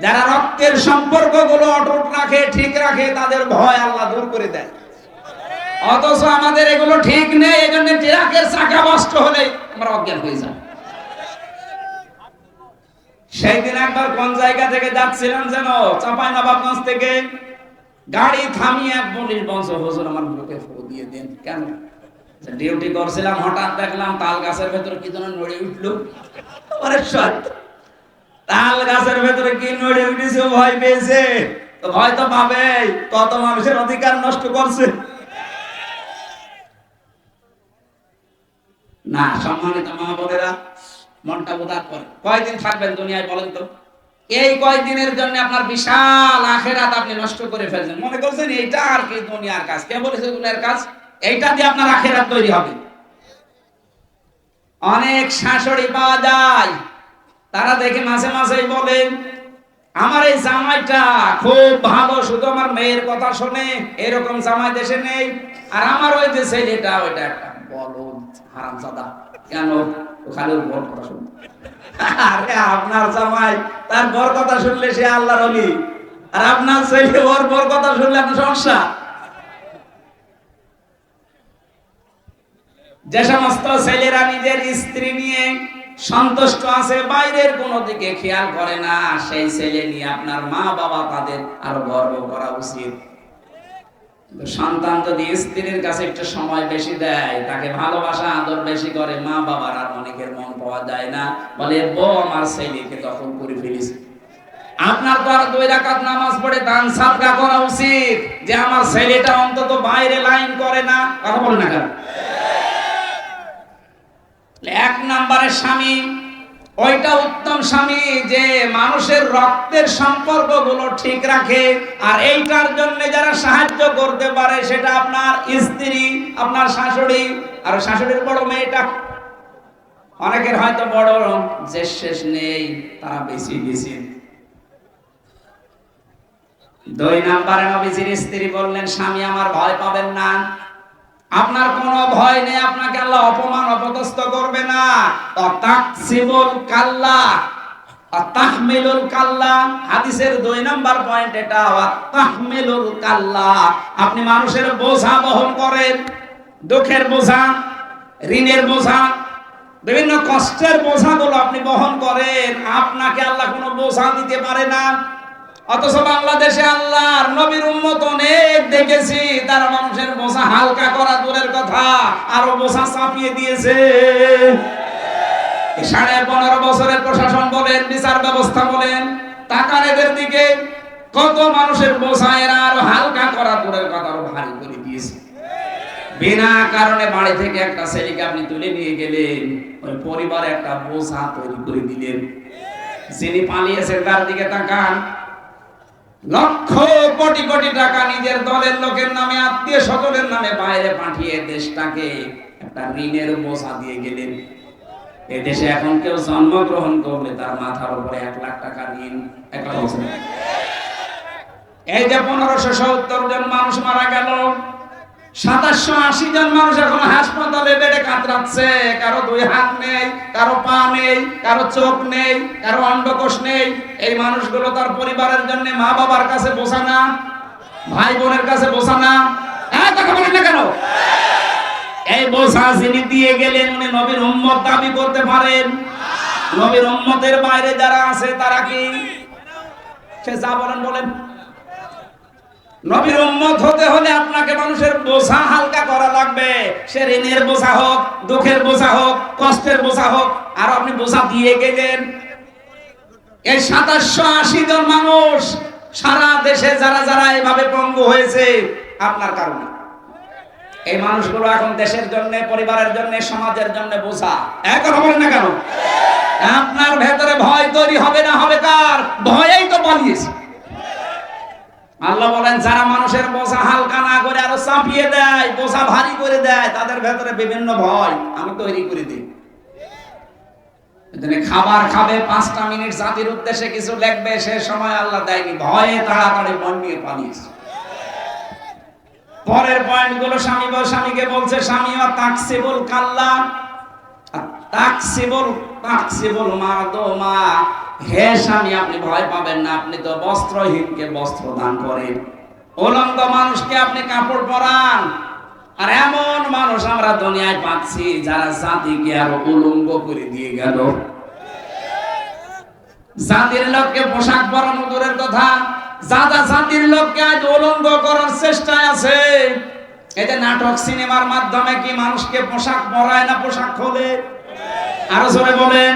Speaker 1: যারা রক্তের সম্পর্কগুলো অটুট রাখে, ঠিক রাখে, তাদের ভয় আল্লাহ দূর করে দেয়। অথচ আমাদের এগুলো ঠিক নেই, এজন্য ট্রাকের চাকা নষ্ট হলে আমরা অজ্ঞান হয়ে যাই। সেই দিন একবার কোন জায়গা থেকে যাচ্ছিলাম যেন, চাঁপাইনবাবগঞ্জ থেকে, গাড়ি থামিয়ে এক পুলিশ বলছে, হুজুর আমার বুকে ফু দিয়ে দেন। কেন? ডিউটি করছিলাম, হঠাৎ দেখলাম তাল গাছের ভেতরে কি যেন নড়ে উঠলো। ওরে সৎ, তাল গাছের ভেতরে কি নড়ে উঠেছে, ভয় পেয়েছে। তো ভয় তো পাবে, কত মানুষের অধিকার নষ্ট করছে না। সম্মানিত মা বোনেরা, মনটা উদার করে। কয়দিন থাকবেন দুনিয়ায় বলেন তো? এই কয়দিনের জন্য আপনার বিশাল আখিরাত আপনি নষ্ট করে ফেলছেন। মনে করছেন এইটা আর কি দুনিয়ার কাজ। কে বলেছে দুনিয়ার কাজ? এইটা দিয়ে আপনার আখিরাত তৈরি হবে। অনেক শাশুড়ি পাওয়া যায়, তারা দেখে মাঝে মাঝেই বলেন, আমার এই জামাইটা খুব ভালো, শুধু আমার মেয়ের কথা শোনে, এরকম জামাই দেশে নেই। আর আমার ওই যে ছেলেটা, ওইটা একটা বলদ হারামজাদা। কেন? খালি ওর বর কথা শুনে। আরে আপনার জামাই তার বর কথা শুনলে সে আল্লাহর ওলি, আর আপনার ছেলে ওর বর কথা শুনলে আপনার সমস্যা। যে সমস্ত ছেলেরা নিজের স্ত্রী নিয়ে সন্তুষ্ট আছে, বাইরের কোনো দিকে খেয়াল করে না, সেই ছেলে নিয়ে আপনার মা বাবা তাদের আরো গর্ব করা উচিত। সন্তান যদি স্ত্রীর কাছে একটু সময় বেশি দেয়, তাকে ভালোবাসা আদর বেশি করে, মা বাবার আর অনেকের মন পাওয়া যায় না, বলে বউ আমার ছেলেকে দখল করে ফেলিস। আপনার তো আর 2 রাকাত নামাজ পড়ে দান সাদকা করা উচিত, যে আমার ছেলেটা অন্তত বাইরে লাইন করে না। কথা বলে না কেন? 1 নম্বরের স্বামী ওইটা উত্তম স্বামী যে মানুষের রক্তের সম্পর্কগুলো ঠিক রাখে। আর এইটার জন্য যারা সাহায্য করতে পারে, সেটা আপনার স্ত্রী, আপনার শাশুড়ি। আর শাশুড়ির বড় মেয়েটা, অনেকের হয়তো বড় যে শেষ নেই, তারা বেশি বেশি। 2 নম্বরে নবীজির স্ত্রী বললেন, স্বামী আমার ভয় পাবেন না, আপনার কোনো ভয় নেই, আপনাকে আল্লাহ অপমান অপদস্থ করবে না। তাকসিবুল কাল্লা, তাহমিলুল কাল্লা, হাদিসের 2 নম্বর পয়েন্ট এটা। তাহমিলুল কাল্লা, আপনি মানুষের বোঝা বহন করেন, দুঃখের বোঝা, ঋণের বোঝা, বিভিন্ন কষ্টের বোঝাগুলো আপনি বহন করেন। আপনাকে আল্লাহ কোনো বোঝা দিতে পারে না। অথচ বাংলাদেশে আল্লাহর নবীর উম্মত অনেক দেখেছি, তারা মানুষের বোঝা হালকা করা দূরের কথা, আরো বোঝা চাপিয়ে দিয়েছে। 15.5 বছরের প্রশাসন বলেন, বিচার ব্যবস্থা বলেন, তাকান এদের দিকে, কত মানুষের বোঝা এরা আরো হালকা করা দূরের কথা, আরো ভারী করে দিয়েছে। বিনা কারণে বাড়ি থেকে একটা ছেলেকে আপনি তুলে নিয়ে গেলেন, ওই পরিবারে একটা বোঝা তৈরি করে দিলেন। যিনি পালিয়েছেন তার দিকে তাকান, লক্ষ কোটি কোটি টাকা নিজের দলের লোকের নামে, আত্মীয় স্বজনের নামে বাইরে পাঠিয়ে দেশটাকে একটা ঋণের বোঝা দিয়ে গেলেন। এই দেশে এখন কেউ জন্মগ্রহণ করলে তার মাথার উপরে 1 লাখ টাকা ঋণ। এই যে 1570 জন মানুষ মারা গেল, 2780 জন মানুষ এখন হাসপাতালে বেডে কাতরাচ্ছে। কারো 2 হাত নেই, কারো পা নেই, কারো চোখ নেই, কারো অন্ডকোষ নেই। এই মানুষগুলো তার পরিবারের জন্য মা বাবার কাছে বোঝা না, ভাই বোনের কাছে বোঝা না। কথা বলেন না কেন? এই বোঝা যিনি দিয়ে গেলেন, উনি নবীর উম্মত দাবি করতে পারেন। নবীর উম্মতের বাইরে যারা আছে তারা কি? সে যা বলেন বলেন। নবীর উম্মত হতে হলে আপনাকে মানুষের বোঝা হালকা করা লাগবে। সে ঋণের বোঝা হোক, দুঃখের বোঝা হোক, কষ্টের বোঝা হোক, আর আপনি বোঝা দিয়ে গেলেন। এই 2780 জন মানুষ সারা দেশে যারা যারা এভাবে পঙ্গু হয়েছে আপনার কারণে। এই মানুষগুলো এখন দেশের জন্য, পরিবারের জন্য, সমাজের জন্য বোঝা। কথা বলেন না কেন? আপনার ভেতরে ভয় তৈরি হবে না, হবে কার? ভয়েই তো পালিয়েছে। আল্লাহ বলেন, যারা মানুষের বোঝা হালকা না করে আরো চাপিয়ে দেয়, বোঝা ভারী করে দেয়, তাদের ভেতরে বিভিন্ন ভয় আমি তৈরি করে দিই। খাবার খাবে, 5টা মিনিট জাতির উদ্দেশ্যে কিছু লিখবে, সে সময় আল্লাহ দেয়নি, ভয়ে তাড়াতাড়ি মন নিয়ে পালিয়েছে। পরের পয়েন্ট গুলো স্বামীকে বলছে, স্বামী তাকসিবুল কাল্লা, তাকসিবুল মাদুমা, হে স্বামী, আপনি ভয় পাবেন না, আপনি তো বস্ত্রহীনকে বস্ত্র দান করেন, উলঙ্গ মানুষকে আপনি কাপড় পরান। আর এমন মানুষ আমরা দুনিয়ায় পাচ্ছি যারা জাতিকে আরো উলঙ্গ করে দিয়ে গেল। জাতির লোককে পোশাক পরানো দূরের কথা, যারা জাতির লোককে আজ উলঙ্গ করার চেষ্টায় আছে। এই যে নাটক সিনেমার মাধ্যমে কি মানুষকে পোশাক পরায় না পোশাক খোলে? আরো জোরে বলেন।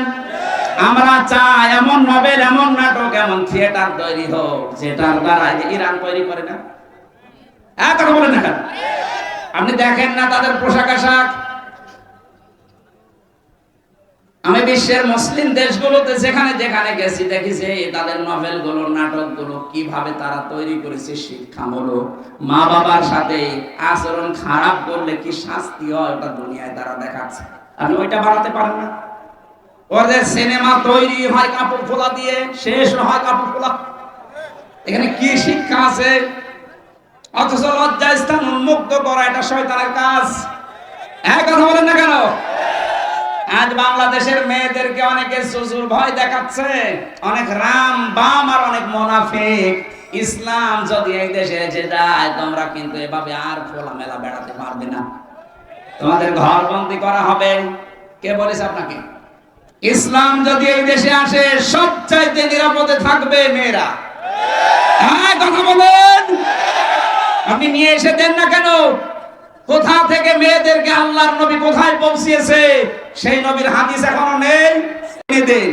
Speaker 1: আমরা চাই এমন নভেল, এমন নাটক, এমন থিয়েটার তৈরি হোক যেটার দ্বারা ইরান তৈরি করে না, কথা বলেন না। আপনি দেখেন না তাদের পোশাক আশাক? আমি বিশ্বের মুসলিম দেশগুলোতে যেখানে যেখানে গেছি দেখেছি তাদের নভেল গুলো, নাটক গুলো কিভাবে তারা তৈরি করেছে শিক্ষামূলক। মা বাবার সাথে আচরণ খারাপ করলে কি শাস্তি হয় ওটা দুনিয়ায় তারা দেখাচ্ছে। আপনি ওইটা বানাতে পারেন না। ওদের সিনেমা তৈরি হয় কাপড় খোলা দিয়ে, শেষ হয় কাপড় খোলা। এখানে কি শিক্ষা আছে? অথচ লজ্জা স্থান উন্মুক্ত করা এটা শয়তানের কাজ। কথা বলেন না কেন? আজ বাংলাদেশের মেয়েদেরকে অনেকে সুজুর ভয় দেখাচ্ছে, অনেক রাম বাম আর অনেক মুনাফিক। ইসলাম যদি এই দেশে এসে যায় তোমরা কিন্তু এভাবে আর খোলামেলা বেড়াতে পারবে না, তোমাদের ঘর বন্দি করা হবে। কে বলেছে আপনাকে? ইসলাম যদি এই দেশে আসে সবচাইতে নিরাপদে থাকবে মেয়েরা। কথা বলেন। আপনি নিয়ে এসে দেন না কেন? কোথা থেকে মেয়েদেরকে আল্লাহর নবী কোথায় পৌঁছিয়েছে সেই নবীর হাদিস এখনো নেই। দেন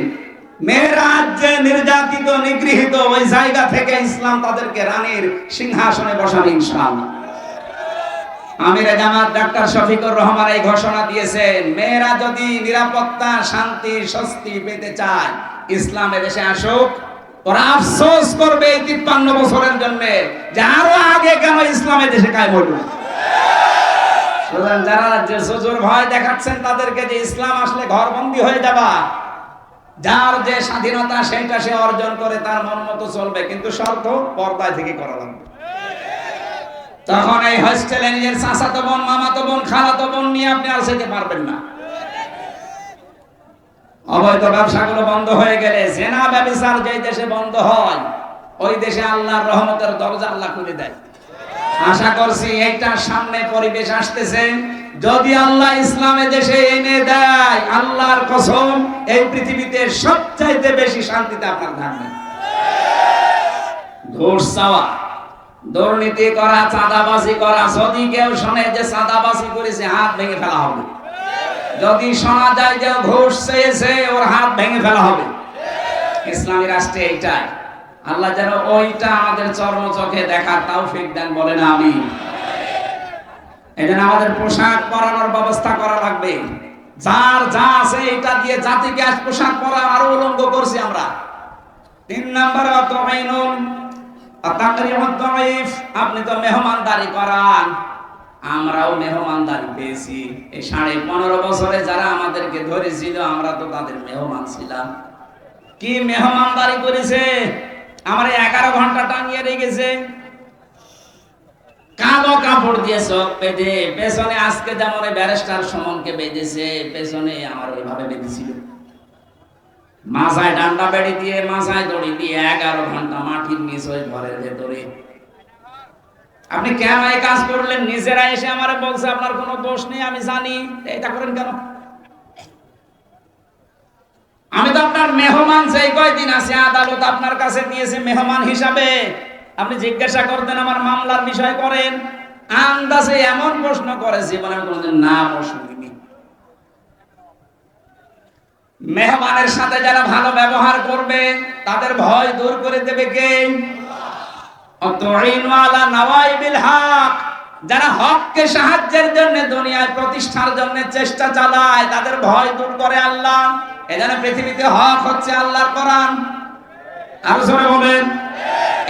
Speaker 1: মেয়েরা যে নির্যাতিত নিগৃহীত ওই জায়গা থেকে ইসলাম তাদেরকে রানীর সিংহাসনে বসাবে ইনশাআল্লাহ। আমিরে জামাত ডাক্তার শফিকুর রহমান এই ঘোষণা দিয়েছেন, মেয়েরা যদি নিরাপত্তা, শান্তি, স্বস্তি পেতে চায় ইসলাম এদেশে আসুক। ওরা আফসোস করবে এই 53 বছরের জন্য যে আরো আগে কেন ইসলামের দেশে কায়েম হলো। যারা যে সুজুর ভয় দেখাচ্ছেন তাদেরকে যে ইসলাম আসলে ঘরবন্দি হয়ে যাবা, যার যে স্বাধীনতা সেটা সে অর্জন করে তার মন মতো চলবে, কিন্তু শর্ত পর্দায় থেকে করা লাগবে। তখন এই হোস্টেলে নিজের চাচাতো বোন, মামাতো বোন, খালাতো বোন নিয়ে আপনি আর যেতে পারবেন না। অবৈধ ব্যবসাগুলো বন্ধ হয়ে গেলে, জেনা ব্যভিচার যেই দেশে বন্ধ হয় ওই দেশে আল্লাহর রহমতের দরজা আল্লাহ খুলে দেয়। আশা করছি এইটা সামনে পরিবেশ আসতেছে, যদি আল্লাহ ইসলামে দেশে এনে দেয় আল্লাহর কসম এই পৃথিবীতে সবচাইতে বেশি শান্তিতে আপনার থাকবেন। ঘুষ চাওয়া, দুর্নীতি করা, চাঁদাবাজি করা, যদি কেউ শোনে যে চাঁদাবাজি করেছে হাত ভেঙে ফেলা হবে। যদি শোনা যায় যে ঘুষ চেয়েছে ওর হাত ভেঙে ফেলা হবে। ইসলামী রাষ্ট্রে এইটাই। আল্লাহ যেন ওইটা আমাদের চর্ম চোখে দেখার তৌফিক দেন, বলেন আমিন। এজন্য আমাদের পোশাক পরানোর ব্যবস্থা করা লাগবে। যার যা আছে এটা দিয়ে জাতিকে আজ পোশাক পরা আরো উলঙ্গ করছি আমরা। 3 নাম্বার আপনি তো মেহমানদারি করান, আমরাও মেহমানদারি পেয়েছি। এই 15.5 বছরে যারা আমাদেরকে ধরেছিল আমরা তো তাদের মেহমান ছিলাম। কি মেহমানদারি করেছে! আমার 11 ঘন্টা টাঙিয়ে রেখেছে কালো কাপড় দিয়ে চোখ বেঁধে, পেছনে আজকে যেমন ব্যারিস্টার সুমনকে বেঁধেছে পেছনে আমার ওইভাবে বেঁধেছিল। মাথায় ডান্ডা বেড়ি দিয়ে, মাথায় দড়ি দিয়ে 11 ঘন্টা মাটির নিচ ওই ঘরের ভেতরে। আপনি কেন এই কাজ করলেন? নিজেরা এসে আমারে বলছে আপনার কোনো দোষ নেই, আমি জানি, এটা করেন কেন? আমি তো আপনার মেহমান, সেই কয়দিন আছে আদালত আপনার কাছে দিয়েছে মেহমান হিসাবে। আপনি জিজ্ঞাসা করতেন আমার মামলার বিষয় করেন। আন্দাজে এমন প্রশ্ন করেছি মানে আমি কোনোদিন না প্রশ্ন দিইনি। মেহমানের সাথে যারা ভালো ব্যবহার করবে তাদের ভয় দূর করে দেবে কে? যারা হককে সাহায্যের জন্য, দুনিয়ায় প্রতিষ্ঠার জন্য চেষ্টা চালায় তাদের ভয় দূর করে আল্লাহ। এজন্য পৃথিবীতে হক হচ্ছে আল্লাহর কোরআন। আর জোরে বলেন,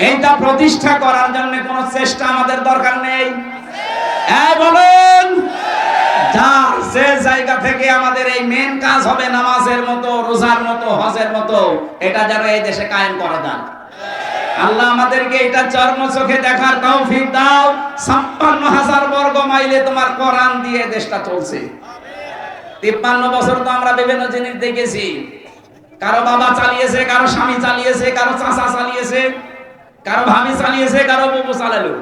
Speaker 1: এইটা প্রতিষ্ঠা করার জন্য কোনো চেষ্টা আমাদের দরকার নেই। এই বলেন, যার যে জায়গা থেকে আমাদের এই মেন কাজ হবে নামাজের মতো, রোজার মতো, হজের মতো, এটা যেন এই দেশে কায়েম করা যায়। আল্লাহ আমাদেরকে এটা চর্ম চোখে দেখার তৌফিক দাও। 56,000 বর্গ মাইলে তোমার কোরআন দিয়ে দেশটা চলছে। 53 বছর তো আমরা বিভিন্ন জিনিস দেখেছি। কারো বাবা চালিয়েছে, কারো স্বামী চালিয়েছে, কারো চাচা চালিয়েছে, কারো ভাবি চালিয়েছে, কারো বুবু চালালো।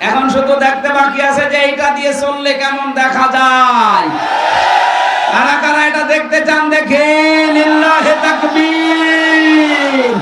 Speaker 1: এখন শুধু দেখতে বাকি আছে যে এইটা দিয়ে চললে কেমন দেখা যায়। কারা কারা এটা দেখতে চান দেখেন, লিল্লাহি তাকবীর।